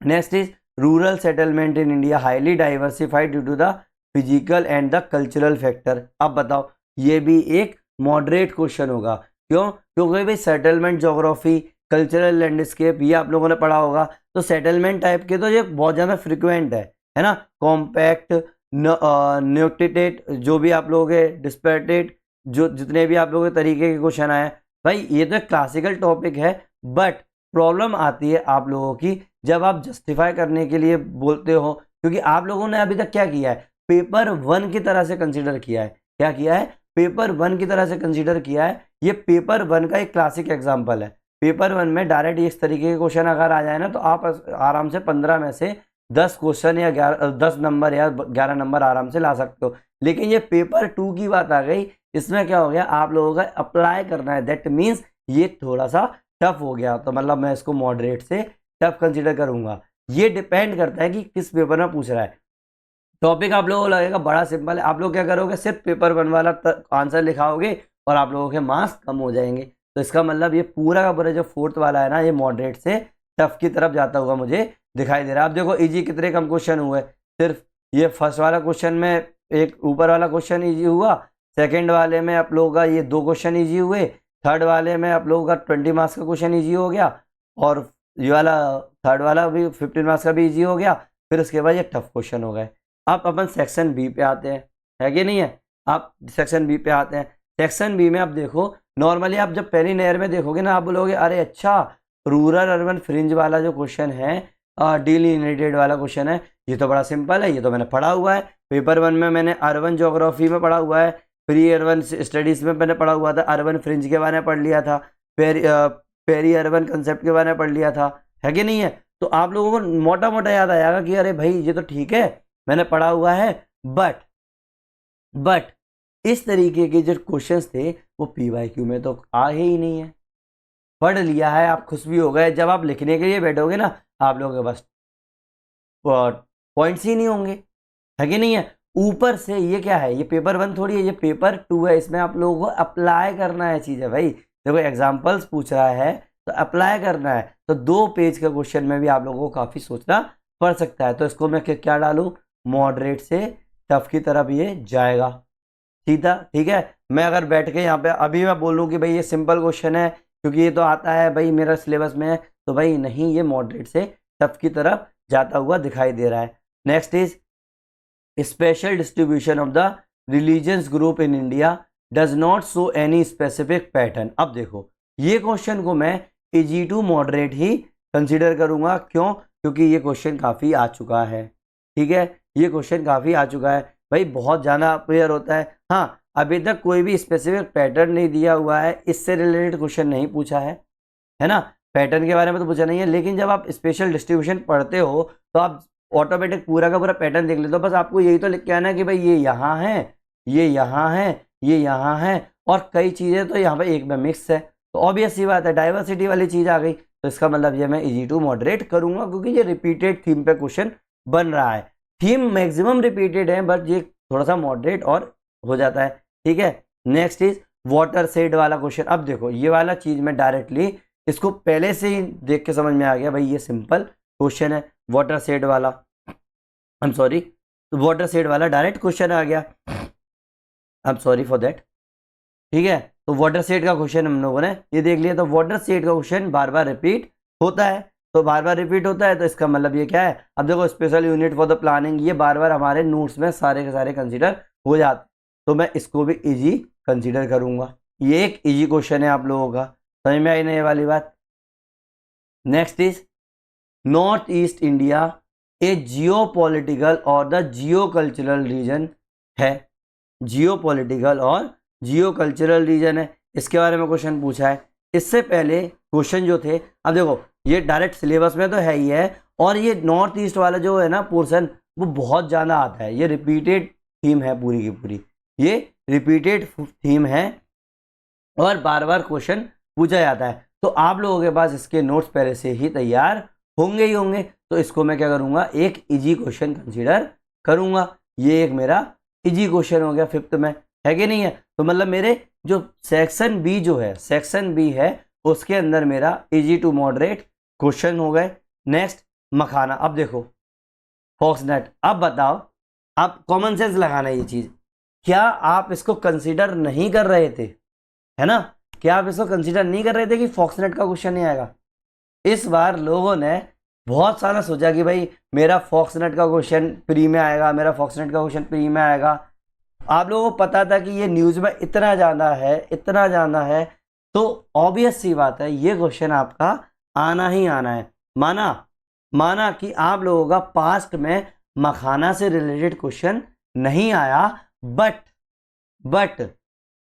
A: next is rural settlement in India highly diversified due to the physical and the cultural factor. अब बताओ, ये भी एक मॉडरेट क्वेश्चन होगा। क्यों? क्योंकि भाई सेटलमेंट ज्योग्राफी, कल्चरल लैंडस्केप ये आप लोगों ने पढ़ा होगा, तो सेटलमेंट टाइप के तो ये बहुत ज़्यादा फ्रिक्वेंट है ना। कॉम्पैक्ट, न्यूट्रिटेट, जो भी आप लोगों के डिस्पर्टेड, जो जितने भी आप लोगों के तरीके के क्वेश्चन आए, भाई ये तो एक क्लासिकल टॉपिक है। बट प्रॉब्लम आती है आप लोगों की जब आप जस्टिफाई करने के लिए बोलते हो, क्योंकि आप लोगों ने अभी तक क्या किया है, पेपर 1 की तरह से कंसीडर किया है। क्या किया है? पेपर 1 की तरह से कंसीडर किया है। ये पेपर 1 का एक क्लासिक एग्जाम्पल है। पेपर 1 में डायरेक्ट इस तरीके के क्वेश्चन अगर आ जाए ना, तो आप आराम से 15 में से 10 क्वेश्चन या 10 नंबर या 11 नंबर आराम से ला सकते हो। लेकिन ये पेपर 2 की बात आ गई, इसमें क्या हो गया, आप लोगों का अप्लाई करना है, दैट मीन्स ये थोड़ा सा टफ हो गया, तो मतलब मैं इसको मॉडरेट से टफ कंसीडर करूंगा। ये डिपेंड करता है कि किस पेपर में पूछ रहा है। टॉपिक आप लोगों को लगेगा बड़ा सिंपल है, आप लोग क्या करोगे, सिर्फ पेपर 1 वाला आंसर लिखाओगे और आप लोगों के मार्क्स कम हो जाएंगे। तो इसका मतलब ये पूरा का पूरा जो 4th वाला है ना, ये मॉडरेट से टफ की तरफ जाता हुआ मुझे दिखाई दे रहा है। आप देखो इजी कितने कम क्वेश्चन हुए, सिर्फ ये फर्स्ट वाला क्वेश्चन में एक ऊपर वाला क्वेश्चन इजी हुआ, सेकेंड वाले में आप लोगों का ये 2 क्वेश्चन इजी हुए, थर्ड वाले में आप लोगों का 20 मार्क्स का क्वेश्चन इजी हो गया, और ये वाला थर्ड वाला भी 15 मार्क्स का भी इजी हो गया। फिर उसके बाद ये टफ क्वेश्चन हो गए। अब अपन सेक्शन बी पे आते हैं, है कि नहीं है। आप सेक्शन बी पे आते हैं, सेक्शन बी में आप देखो, नॉर्मली आप जब पहली नहर में देखोगे ना, आप बोलोगे अरे अच्छा, रूरल अर्बन फ्रिंज वाला जो क्वेश्चन है, डिलिनेटेड वाला क्वेश्चन है, ये तो बड़ा सिंपल है, ये तो मैंने पढ़ा हुआ है, पेपर 1 में मैंने अर्बन ज्योग्राफी में पढ़ा हुआ है, प्री अर्बन स्टडीज़ में मैंने पढ़ा हुआ था, अर्बन फ्रिंज के बारे में पढ़ लिया था, पेरी अर्बन कंसेप्ट के बारे में पढ़ लिया था, है कि नहीं है। तो आप लोगों को मोटा मोटा याद आएगा कि अरे भाई ये तो ठीक है, मैंने पढ़ा हुआ है, बट इस तरीके के जो क्वेश्चंस थे वो पीवाईक्यू में तो आए ही नहीं है। पढ़ लिया है, आप खुश भी हो गए, जब आप लिखने के लिए बैठोगे ना, आप लोगों के पास पॉइंट्स ही नहीं होंगे, है कि नहीं है। ऊपर से ये क्या है, ये पेपर 1 थोड़ी है, ये पेपर 2 है, इसमें आप लोगों को अप्लाई करना है चीज़ है भाई। देखो एग्जाम्पल्स पूछ रहा है तो अप्लाई करना है, तो 2 पेज का क्वेश्चन में भी आप लोगों को काफ़ी सोचना पड़ सकता है। तो इसको मैं क्या डालूँ, मॉडरेट से टफ की तरफ ये जाएगा, सीधा, ठीक है। मैं अगर बैठ के यहाँ पे अभी मैं बोलूँ कि भाई ये सिंपल क्वेश्चन है क्योंकि ये तो आता है भाई मेरा सिलेबस में है, तो भाई नहीं, ये मॉडरेट से टफ की तरफ जाता हुआ दिखाई दे रहा है। Next is spatial distribution of the religious group in India does not show any specific pattern. अब देखो ये क्वेश्चन को मैं इजी टू मॉडरेट ही कंसीडर करूंगा, क्यों, क्योंकि ये क्वेश्चन काफ़ी आ चुका है, ठीक है, ये क्वेश्चन काफ़ी आ चुका है भाई, बहुत ज़्यादा क्लियर होता है। हाँ, अभी तक कोई भी स्पेसिफिक पैटर्न नहीं दिया हुआ है, इससे रिलेटेड क्वेश्चन नहीं पूछा है ना, पैटर्न के बारे में तो पूछा नहीं है, लेकिन जब आप स्पेशल डिस्ट्रीब्यूशन पढ़ते हो तो आप ऑटोमेटिक पूरा का पूरा पैटर्न देख लेते हो, बस आपको यही तो लिख के आना है कि भाई ये यहाँ है, ये यहाँ है, ये यहाँ है, और कई चीज़ें तो यहाँ पे एक में मिक्स है, तो ऑब्वियस सी बात है डाइवर्सिटी वाली चीज़ आ गई। तो इसका मतलब ये मैं इजी टू मॉडरेट करूँगा क्योंकि ये रिपीटेड थीम पे क्वेश्चन बन रहा है, थीम मैक्सिमम रिपीटेड है, बट ये थोड़ा सा मॉडरेट और हो जाता है, ठीक है। नेक्स्ट इज वाटर शेड वाला क्वेश्चन। अब देखो ये वाला चीज मैं डायरेक्टली इसको पहले से ही देख के समझ में आ गया भाई, ये सिंपल क्वेश्चन है, वाटर शेड वाला, I am sorry, water shade वाला डायरेक्ट क्वेश्चन आ गया, I am sorry for that, ठीक है। तो वाटर शेड का क्वेश्चन हम लोगों ने ये देख लिया, तो वाटर शेड का क्वेश्चन बार बार रिपीट होता है, तो बार बार रिपीट होता है, तो इसका मतलब ये क्या है, अब देखो special unit for the planning, ये बार बार हमारे नोट्स में सारे के सारे कंसीडर हो जाते, तो मैं इसको भी इजी कंसीडर करूंगा। ये एक इजी क्वेश्चन है आप लोगों का, समझ में आई ना ये वाली बात। Next is north east India A Jio political और द जियो कल्चरल रीजन है, जियो पॉलिटिकल और जियो कल्चरल रीजन है, इसके बारे में क्वेश्चन पूछा है। इससे पहले क्वेश्चन जो थे, अब देखो ये डायरेक्ट सिलेबस में तो है ही है, और ये नॉर्थ ईस्ट वाला जो है ना पोर्शन, वो बहुत ज़्यादा आता है, ये रिपीटेड थीम है पूरी की पूरी, ये रिपीटेड थीम है और बार बार क्वेश्चन पूछा जाता है, तो आप लोगों के पास इसके नोट्स पहले से ही तैयार होंगे ही होंगे। तो इसको मैं क्या करूँगा, एक इजी क्वेश्चन कंसीडर करूँगा, ये एक मेरा इजी क्वेश्चन हो गया 5th में, है कि नहीं है। तो मतलब मेरे जो सेक्शन बी जो है, सेक्शन बी है, उसके अंदर मेरा इजी टू मॉडरेट क्वेश्चन हो गए। नेक्स्ट मखाना, अब देखो फॉक्सनेट, अब बताओ, आप कॉमन सेंस लगाना ये चीज़, क्या आप इसको कंसीडर नहीं कर रहे थे, है ना, क्या आप इसको कंसीडर नहीं कर रहे थे कि फॉक्सनेट का क्वेश्चन नहीं आएगा। इस बार लोगों ने बहुत सारा सोचा कि भाई मेरा फॉक्सनेट का क्वेश्चन प्री में आएगा, मेरा फॉक्सनेट का क्वेश्चन प्री में आएगा। आप लोगों को पता था कि ये न्यूज़ में इतना ज़्यादा है, इतना ज़्यादा है, तो ऑब्वियस सी बात है ये क्वेश्चन आपका आना ही आना है। माना कि आप लोगों का पास्ट में मखाना से रिलेटेड क्वेश्चन नहीं आया, बट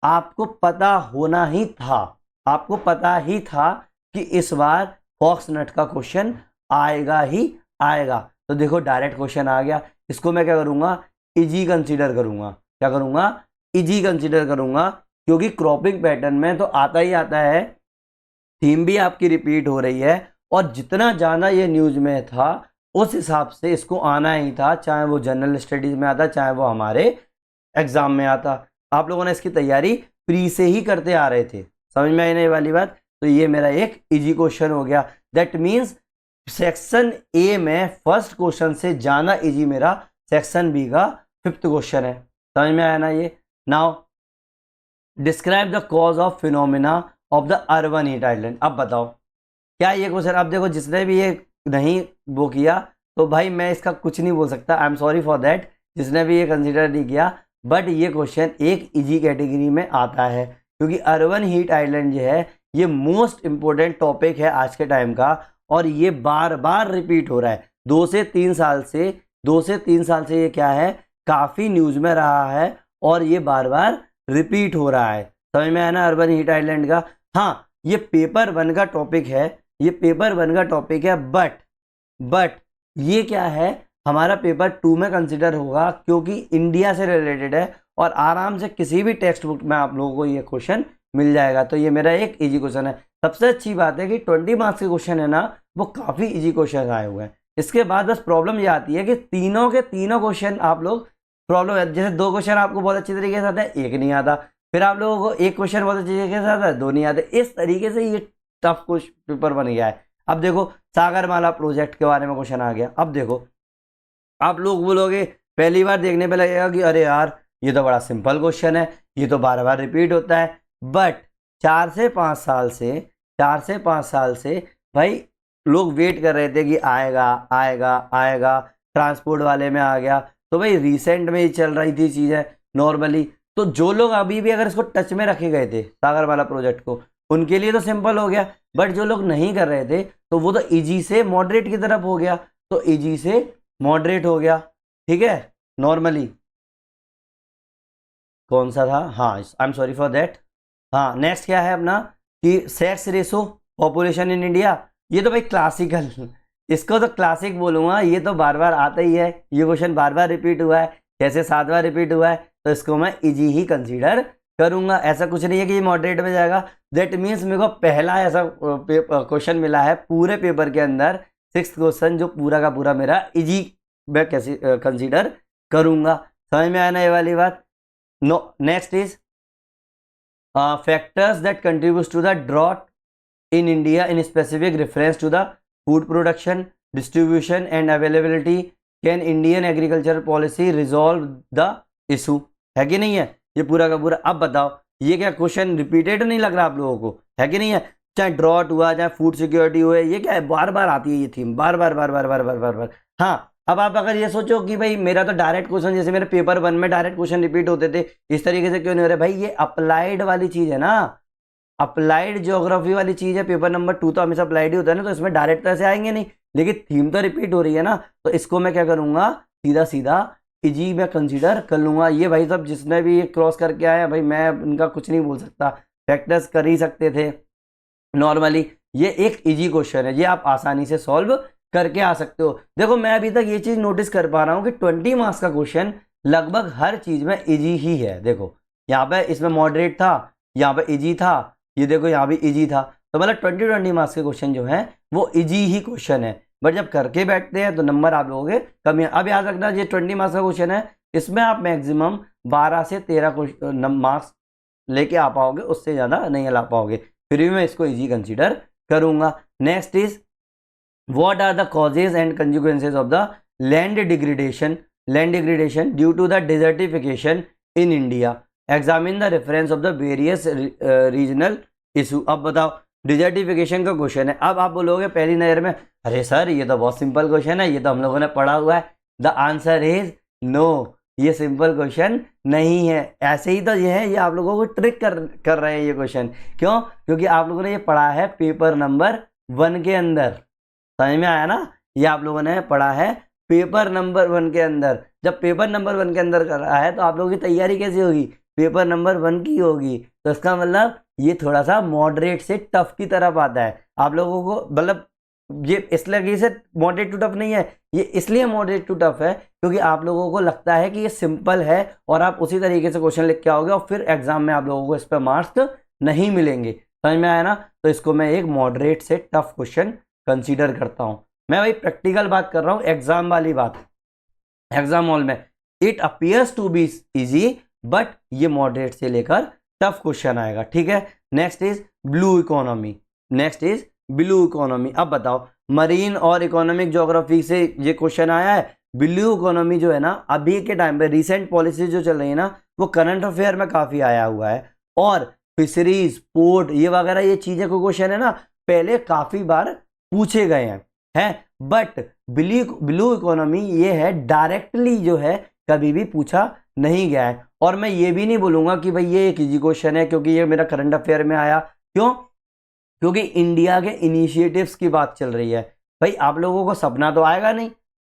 A: आपको पता होना ही था, आपको पता ही था कि इस बार फॉक्सनेट का क्वेश्चन आएगा ही आएगा। तो देखो डायरेक्ट क्वेश्चन आ गया, इसको मैं क्या करूँगा, इजी कंसीडर करूँगा, क्या करूँगा, इजी कंसिडर करूंगा, क्योंकि क्रॉपिंग पैटर्न में तो आता ही आता है, थीम भी आपकी रिपीट हो रही है, और जितना ज़्यादा ये न्यूज़ में था उस हिसाब से इसको आना ही था, चाहे वो जनरल स्टडीज़ में आता, चाहे वो हमारे एग्ज़ाम में आता। आप लोगों ने इसकी तैयारी प्री से ही करते आ रहे थे, समझ में आई ना ये वाली बात। तो ये मेरा एक इजी क्वेश्चन हो गया। दैट मीन्स सेक्शन ए में फर्स्ट क्वेश्चन से ज़्यादा इजी मेरा सेक्शन बी का 5th क्वेश्चन है। समझ में आया ना ये। Now describe the cause of phenomena of the urban heat island. अब बताओ क्या ये क्वेश्चन, अब देखो जिसने भी ये नहीं वो किया तो भाई मैं इसका कुछ नहीं बोल सकता, I am sorry for that, जिसने भी ये कंसिडर नहीं किया। बट ये क्वेश्चन एक इजी कैटेगरी में आता है, क्योंकि अर्बन हीट आइलैंड जो है ये मोस्ट इंपॉर्टेंट टॉपिक है आज के टाइम का, और ये बार बार रिपीट हो रहा है 2 से 3 साल से। 2 से 3 साल से ये क्या है, काफ़ी न्यूज़ में रहा है और ये बार बार रिपीट हो रहा है। समझ में आया ना अर्बन हीट आइलैंड का। हाँ, ये पेपर 1 का टॉपिक है, ये पेपर 1 का टॉपिक है, बट ये क्या है, हमारा पेपर 2 में कंसिडर होगा, क्योंकि इंडिया से रिलेटेड है और आराम से किसी भी टेक्स्ट बुक में आप लोगों को ये क्वेश्चन मिल जाएगा। तो ये मेरा एक इजी क्वेश्चन है। सबसे अच्छी बात है कि 20 मार्क्स के क्वेश्चन है ना, वो काफ़ी इजी क्वेश्चन आए हुए हैं। इसके बाद बस प्रॉब्लम ये आती है कि तीनों के तीनों क्वेश्चन आप लोग प्रॉब्लम है, जैसे 2 क्वेश्चन आपको बहुत अच्छी तरीके से आता है, 1 नहीं आता, फिर आप लोगों को 1 क्वेश्चन बहुत अच्छी तरीके से आता है, 2 नहीं आते। इस तरीके से ये टफ क्वेश्चन पेपर बन गया है। अब देखो सागरमाला प्रोजेक्ट के बारे में क्वेश्चन आ गया। अब देखो आप लोग बोलोगे, पहली बार देखने पे लगेगा कि अरे यार ये तो बड़ा सिंपल क्वेश्चन है, ये तो बार बार रिपीट होता है। बट 4 से 5 साल से भाई लोग वेट कर रहे थे कि आएगा आएगा आएगा, ट्रांसपोर्ट वाले में आ गया, तो भाई रिसेंट में ही चल रही थी चीज़ें नॉर्मली। तो जो लोग अभी भी अगर इसको टच में रखे गए थे सागरमाला प्रोजेक्ट को, उनके लिए तो सिंपल हो गया। बट जो लोग नहीं कर रहे थे तो वो तो इजी से मॉडरेट की तरफ हो गया, तो इजी से मॉडरेट हो गया, ठीक है, नॉर्मली। कौन सा था, हाँ I am sorry for that. हाँ नेक्स्ट क्या है अपना कि sex ratio population in India. ये तो भाई क्लासिकल, इसको तो क्लासिक बोलूँगा, ये तो बार बार आता ही है, ये क्वेश्चन बार बार रिपीट हुआ है, 6 से 7 बार रिपीट हुआ है, तो इसको मैं इजी ही कंसीडर करूँगा। ऐसा कुछ नहीं है कि ये मॉडरेट में जाएगा। दैट मीन्स मेरे को पहला ऐसा क्वेश्चन मिला है पूरे पेपर के अंदर, 6th क्वेश्चन, जो पूरा का पूरा मेरा इजी मैं कैसे कंसीडर करूँगा। समझ में आया ना ये वाली बात। No next is factors that contributes to the drought in India in specific reference to the food production, distribution and availability. Can Indian agriculture policy resolve the issue? है कि नहीं है ये पूरा का पूरा। अब बताओ ये क्या क्वेश्चन रिपीटेड नहीं लग रहा आप लोगों को, है कि नहीं है। चाहे ड्रॉट हुआ, चाहे फूड सिक्योरिटी हुए, ये क्या है, बार बार आती है ये थीम, बार बार बार बार बार बार बार बार। हाँ, अब आप अगर ये सोचो कि भाई मेरा तो डायरेक्ट क्वेश्चन, जैसे मेरे पेपर 1 में डायरेक्ट क्वेश्चन रिपीट होते थे, इस तरीके से क्यों नहीं हो रहे भाई, ये अप्लाइड वाली चीज़ है ना, अप्लाइड ज्योग्राफी वाली चीज़ है। पेपर नंबर 2 तो हमेशा अप्लाइड ही होता है ना, तो इसमें डायरेक्ट तो ऐसे आएंगे नहीं, लेकिन थीम तो रिपीट हो रही है ना, तो इसको मैं क्या करूँगा, सीधा सीधा इजी में कंसीडर कर लूँगा। ये भाई सब जिसने भी ये क्रॉस करके आया भाई, मैं इनका कुछ नहीं बोल सकता, फैक्टर्स कर ही सकते थे नॉर्मली। ये एक इजी क्वेश्चन है, ये आप आसानी से सॉल्व करके आ सकते हो। देखो मैं अभी तक ये चीज़ नोटिस कर पा रहा हूँ कि 20 मार्क्स का क्वेश्चन लगभग हर चीज़ में इजी ही है। देखो यहाँ पे इसमें मॉडरेट था, यहाँ पे इजी था, ये देखो यहाँ भी इजी था, तो मतलब 20 मार्क्स के क्वेश्चन जो है वो इजी ही क्वेश्चन है। बट जब करके बैठते हैं तो नंबर आप लोगों के कम है। अब याद रखना, ये 20 मार्क्स का क्वेश्चन है, इसमें आप मैक्सिमम 12 से 13 मार्क्स लेके आ पाओगे, उससे ज़्यादा नहीं ला पाओगे, फिर भी मैं इसको इजी कंसीडर करूँगा। Next is what are the causes and consequences of the land degradation due to the desertification in India? Examine the reference of the various regional issue. अब बताओ डिजर्टिफिकेशन का क्वेश्चन है। अब आप बोलोगे पहली नज़र में, अरे सर ये तो बहुत सिंपल क्वेश्चन है, ये तो हम लोगों ने पढ़ा हुआ है। द आंसर इज नो, ये सिंपल क्वेश्चन नहीं है। ऐसे ही तो ये है, ये आप लोगों को ट्रिक कर रहे हैं ये क्वेश्चन। क्यों? क्योंकि आप लोगों ने ये पढ़ा है पेपर नंबर 1 के अंदर। समझ में आया ना, ये आप लोगों ने पढ़ा है पेपर नंबर 1 के अंदर। जब पेपर नंबर 1 के अंदर कर रहा है तो आप लोगों की तैयारी कैसी होगी, पेपर नंबर 1 की होगी। तो इसका मतलब ये थोड़ा सा मॉडरेट से टफ की तरफ आता है आप लोगों को। मतलब ये इसलिए से मॉडरेट टू टफ नहीं है, ये इसलिए मॉडरेट टू टफ है क्योंकि आप लोगों को लगता है कि ये सिंपल है और आप उसी तरीके से क्वेश्चन लिख के आओगे और फिर एग्जाम में आप लोगों को इस पर मार्क्स नहीं मिलेंगे। समझ में आया ना? तो इसको मैं एक मॉडरेट से टफ क्वेश्चन कंसीडर करता हूं। मैं भाई प्रैक्टिकल बात कर रहा हूं, एग्जाम वाली बात। एग्जाम हॉल में it appears to be easy, but ये मॉडरेट से लेकर टफ क्वेश्चन आएगा। ठीक है, next is blue economy. Next is blue economy. अब बताओ, मरीन और इकोनॉमिक ज्योग्राफी से ये क्वेश्चन आया है। ब्लू इकोनॉमी जो है ना, अभी के टाइम पे रिसेंट पॉलिसी जो चल रही है ना, वो करंट अफेयर में काफी आया हुआ है। और फिशरीज, पोर्ट, ये वगैरह ये चीजें को क्वेश्चन है ना, पहले काफी बार पूछे गए हैं। बट ब्लू इकोनॉमी ये है डायरेक्टली जो है कभी भी पूछा नहीं गया है। और मैं ये भी नहीं बोलूंगा कि भाई ये एक इजी क्वेश्चन है क्योंकि ये मेरा करंट अफेयर में आया। क्यों? क्योंकि इंडिया के इनिशिएटिव्स की बात चल रही है। भाई आप लोगों को सपना तो आएगा नहीं,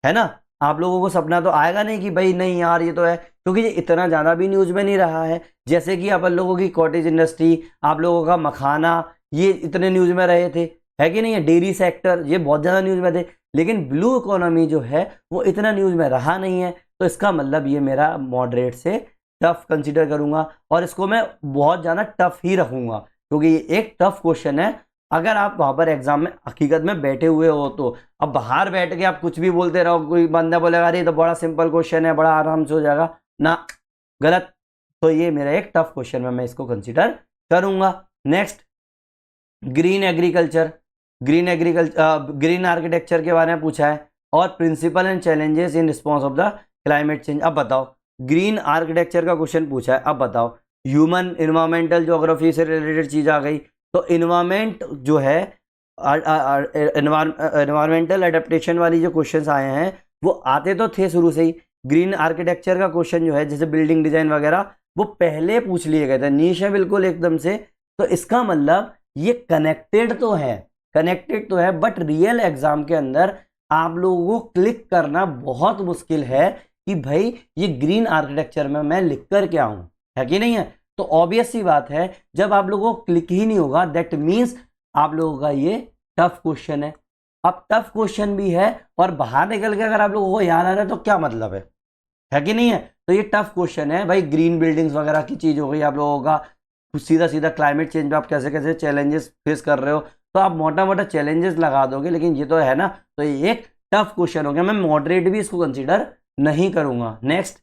A: है ना? आप लोगों को सपना तो आएगा नहीं कि भाई नहीं यार ये तो है, क्योंकि ये इतना ज्यादा भी न्यूज में नहीं रहा है। जैसे कि अपन लोगों की कॉटेज इंडस्ट्री, आप लोगों का मखाना, ये इतने न्यूज में रहे थे, है कि नहीं? डेयरी सेक्टर ये बहुत ज्यादा न्यूज में थे। लेकिन ब्लू इकोनॉमी जो है वो इतना न्यूज में रहा नहीं है। तो इसका मतलब ये मेरा मॉडरेट से टफ कंसीडर करूंगा और इसको मैं बहुत ज्यादा टफ ही रखूंगा क्योंकि ये एक टफ क्वेश्चन है। अगर आप वहां पर एग्जाम में हकीकत में बैठे हुए हो तो अब बाहर बैठ के आप कुछ भी बोलते रहो, कोई बंदा बोलेगा अरे तो बड़ा सिंपल क्वेश्चन है, बड़ा आराम से हो जाएगा ना, गलत। तो ये मेरा एक टफ क्वेश्चन है, मैं इसको कंसीडर करूंगा। Next, green agriculture. Green architecture के बारे में पूछा है और principle and challenges in response of the climate change. अब बताओ, ग्रीन आर्किटेक्चर का क्वेश्चन पूछा है। अब बताओ, ह्यूमन इन्वायरमेंटल ज्योग्राफी से रिलेटेड चीज आ गई। तो इन्वायरमेंट जो है, इन्वायरमेंटल एडेप्टेशन वाली जो क्वेश्चंस आए हैं वो आते तो थे शुरू से ही। ग्रीन आर्किटेक्चर का क्वेश्चन जो है जैसे बिल्डिंग डिजाइन वगैरह वो पहले पूछ लिए गए थे, नीश है बिल्कुल एकदम से। तो इसका मतलब ये कनेक्टेड तो है बट रियल एग्जाम के अंदर आप लोगों को क्लिक करना बहुत मुश्किल है कि भाई ये ग्रीन आर्किटेक्चर में मैं लिख कर क्या हूं, है कि नहीं है? तो ऑब्वियस सी बात है, जब आप लोगों को क्लिक ही नहीं होगा दैट मीन्स आप लोगों का ये टफ क्वेश्चन है। अब टफ क्वेश्चन भी है और बाहर निकल के अगर आप लोगों को याद आ रहा है तो क्या मतलब है कि नहीं है? तो ये टफ क्वेश्चन है भाई। ग्रीन बिल्डिंग्स वगैरह की चीज हो गई आप लोगों का, सीधा सीधा क्लाइमेट चेंज पे आप कैसे कैसे चैलेंजेस फेस कर रहे हो, तो आप मोटा मोटा चैलेंजेस लगा दोगे। लेकिन ये तो है ना, तो ये एक टफ क्वेश्चन हो गया। मैं मॉडरेट भी इसको कंसीडर नहीं करूंगा। Next,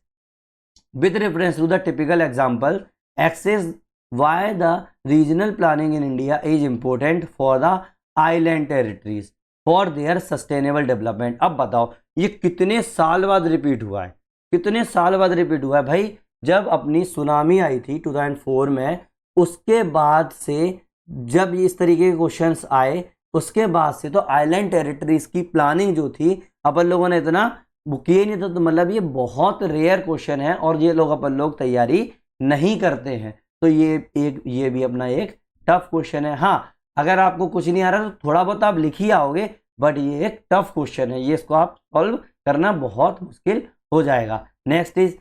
A: with reference to the typical example access why the regional planning in India is important for the island territories for their sustainable development. अब बताओ ये कितने साल बाद रिपीट हुआ है? कितने साल बाद रिपीट हुआ है भाई? जब अपनी सुनामी आई थी 2004 में, उसके बाद से जब इस तरीके के क्वेश्चंस आए उसके बाद से तो आइलैंड टेरिटरीज की प्लानिंग जो थी अपन लोगों ने इतना किए नहीं था। तो मतलब ये बहुत रेयर क्वेश्चन है और ये लोग अपन लोग तैयारी नहीं करते हैं। तो ये भी अपना एक टफ क्वेश्चन है। हाँ, अगर आपको कुछ नहीं आ रहा तो थोड़ा बहुत आप लिख ही आओगे, बट ये एक टफ क्वेश्चन है, ये इसको आप सॉल्व करना बहुत मुश्किल हो जाएगा। Next is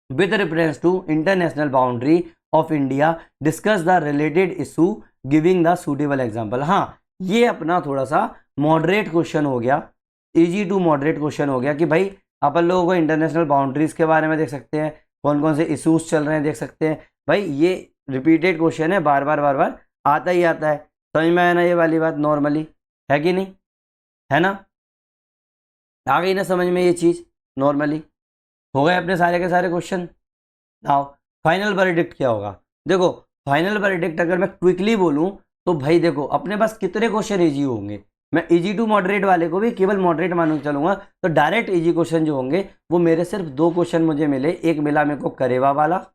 A: with reference to international boundary of India discuss the related issue giving the suitable example. हाँ, ये अपना थोड़ा सा मॉडरेट क्वेश्चन हो गया, इजी टू मॉडरेट क्वेश्चन हो गया कि भाई अपन लोगों को इंटरनेशनल बाउंड्रीज के बारे में देख सकते हैं, कौन कौन से इशूज चल रहे हैं देख सकते हैं। भाई ये रिपीटेड क्वेश्चन है, बार बार आता ही आता है। समझ में आया ना ये वाली बात? नॉर्मली है कि नहीं, है ना? आ गई ना समझ में ये चीज? नॉर्मली हो गए अपने सारे के सारे क्वेश्चन। नाउ फाइनल वर्डिक्ट क्या होगा? देखो, फाइनल वर्डिक्ट अगर मैं क्विकली बोलूं तो भाई देखो अपने पास कितने क्वेश्चन इजी होंगे। मैं इजी टू मॉडरेट वाले को भी केवल मॉडरेट मान चलूंगा, तो डायरेक्ट इजी क्वेश्चन जो होंगे वो मेरे सिर्फ 2 क्वेश्चन मुझे मिले। एक मिला मेरे को करेवा वाला,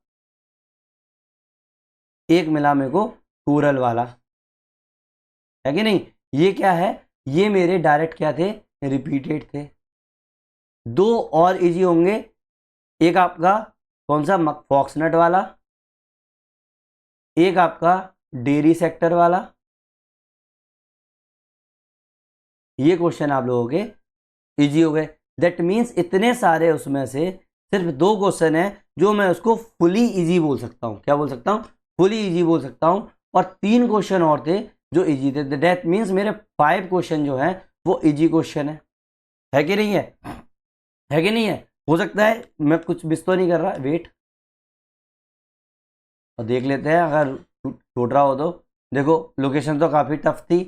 A: एक मिला मेरे को टूरल वाला, है कि नहीं? ये क्या है? ये मेरे डायरेक्ट क्या थे? रिपीटेड थे। 2 और इजी होंगे, एक आपका कौन सा फॉक्सनट वाला, एक आपका डेयरी सेक्टर वाला। ये क्वेश्चन आप लोगों के इजी हो गए। दैट मीन्स इतने सारे उसमें से सिर्फ 2 क्वेश्चन है जो मैं उसको फुली इजी बोल सकता हूं। क्या बोल सकता हूं? फुली इजी बोल सकता हूं। और 3 क्वेश्चन और थे जो इजी थे। दैट मीन्स मेरे 5 क्वेश्चन जो है वो इजी क्वेश्चन है कि नहीं है? है कि नहीं है? हो सकता है मैं कुछ मिस तो नहीं कर रहा, वेट और देख लेते हैं अगर छूट रहा हो तो। देखो लोकेशन तो काफ़ी टफ थी।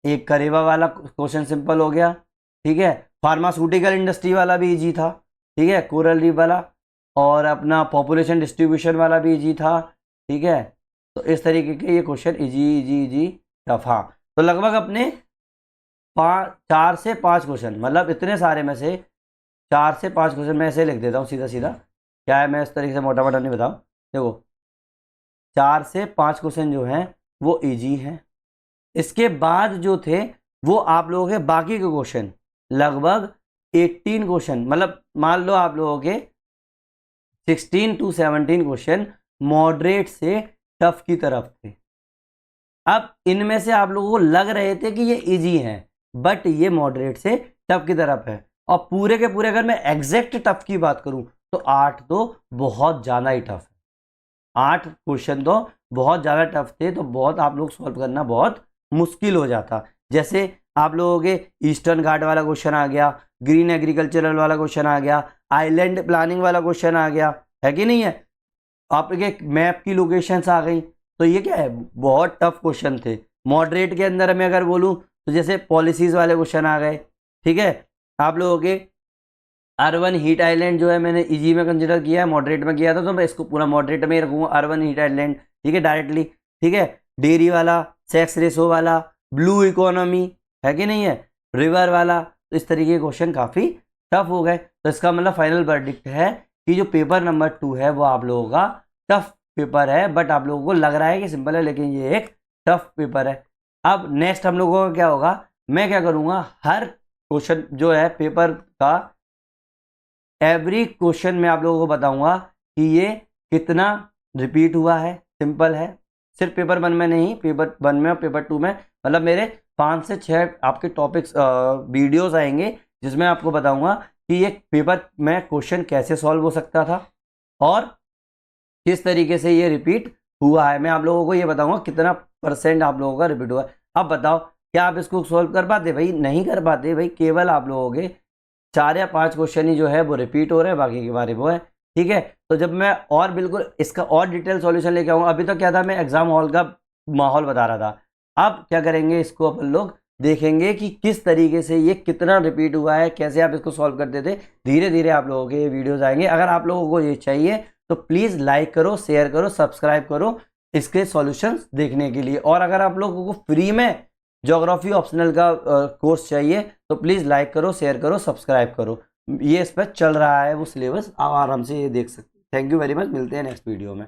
A: एक करेवा वाला क्वेश्चन सिंपल हो गया, ठीक है। फार्मास्यूटिकल इंडस्ट्री वाला भी इजी था, ठीक है, कोरल रीफ वाला। और अपना पॉपुलेशन डिस्ट्रीब्यूशन वाला भी इजी था, ठीक है। तो इस तरीके के ये question easy easy easy tough. हाँ, तो लगभग अपने 4 से 5 क्वेश्चन, मतलब इतने सारे में से 4 से 5 क्वेश्चन मैं ऐसे लिख देता हूँ सीधा सीधा। क्या है, मैं इस तरीके से मोटा मोटा नहीं बताऊँ। देखो 4 से 5 क्वेश्चन जो हैं वो इजी हैं। इसके बाद जो थे वो आप लोगों के बाकी के क्वेश्चन लगभग 18 क्वेश्चन, मतलब मान लो आप लोगों के 16 to 17 क्वेश्चन मॉडरेट से टफ की तरफ थे। अब इनमें से आप लोगों को लग रहे थे कि ये इजी हैं, बट ये मॉडरेट से टफ की तरफ है। और पूरे के पूरे अगर मैं एग्जैक्ट टफ की बात करूं तो 8 तो बहुत ज़्यादा ही टफ है। 8 क्वेश्चन तो बहुत ज़्यादा टफ थे, तो बहुत आप लोग सॉल्व करना बहुत मुश्किल हो जाता। जैसे आप लोगों के ईस्टर्न घाट वाला क्वेश्चन आ गया, ग्रीन एग्रीकल्चरल वाला क्वेश्चन आ गया, आइलैंड प्लानिंग वाला क्वेश्चन आ गया, है कि नहीं है। आपके मैप की लोकेशंस आ गई। तो ये क्या है, बहुत टफ क्वेश्चन थे। मॉडरेट के अंदर मैं अगर बोलूँ तो जैसे पॉलिसीज वाले क्वेश्चन आ गए, ठीक है। आप लोगों के अर्बन हीट आइलैंड जो है मैंने इजी में कंसिडर किया है, मॉडरेट में किया था, तो मैं इसको पूरा मॉडरेट में ही रखूँगा, अर्बन हीट आइलैंड, ठीक है, डायरेक्टली, ठीक है। डेयरी वाला, सेक्स रेशो वाला, ब्लू इकोनॉमी, है कि नहीं है, रिवर वाला। तो इस तरीके के क्वेश्चन काफ़ी टफ हो गए। तो इसका मतलब फाइनल वर्डिक्ट है कि जो पेपर नंबर 2 है वो आप लोगों का टफ पेपर है, बट आप लोगों को लग रहा है कि सिंपल है, लेकिन ये एक टफ पेपर है। अब नेक्स्ट हम लोगों का क्या होगा, मैं क्या करूँगा, हर क्वेश्चन जो है पेपर का एवरी क्वेश्चन में आप लोगों को बताऊंगा कि ये कितना रिपीट हुआ है। सिंपल है, सिर्फ पेपर 1 में नहीं, पेपर 1 में और पेपर 2 में, मतलब मेरे 5 से 6 आपके टॉपिक्स वीडियोस आएंगे जिसमें आपको बताऊंगा कि ये पेपर में क्वेश्चन कैसे सॉल्व हो सकता था और किस तरीके से ये रिपीट हुआ है। मैं आप लोगों को ये बताऊंगा कितना % आप लोगों का रिपीट हुआ है। अब बताओ क्या आप इसको सॉल्व कर पाते? भाई नहीं कर पाते भाई, केवल आप लोगों के 4 या 5 क्वेश्चन ही जो है वो रिपीट हो रहे हैं, बाकी के बारे वो है, ठीक है। तो जब मैं और बिल्कुल इसका और डिटेल सॉल्यूशन लेके आऊँगा, अभी तो क्या था, मैं एग्जाम हॉल का माहौल बता रहा था। अब क्या करेंगे, इसको अपन लोग देखेंगे कि किस तरीके से ये कितना रिपीट हुआ है, कैसे आप इसको सॉल्व करते थे। धीरे धीरे आप लोगों के ये वीडियोज़ आएंगे। अगर आप लोगों को ये चाहिए तो प्लीज़ लाइक करो, शेयर करो, सब्सक्राइब करो इसके सॉल्यूशंस देखने के लिए। और अगर आप लोगों को फ्री में ज्योग्राफी ऑप्शनल का कोर्स चाहिए तो प्लीज़ लाइक करो, शेयर करो, सब्सक्राइब करो। ये इस पर चल रहा है वो सिलेबस, आप आराम से ये देख सकते हैं। थैंक यू वेरी मच, मिलते हैं नेक्स्ट वीडियो में।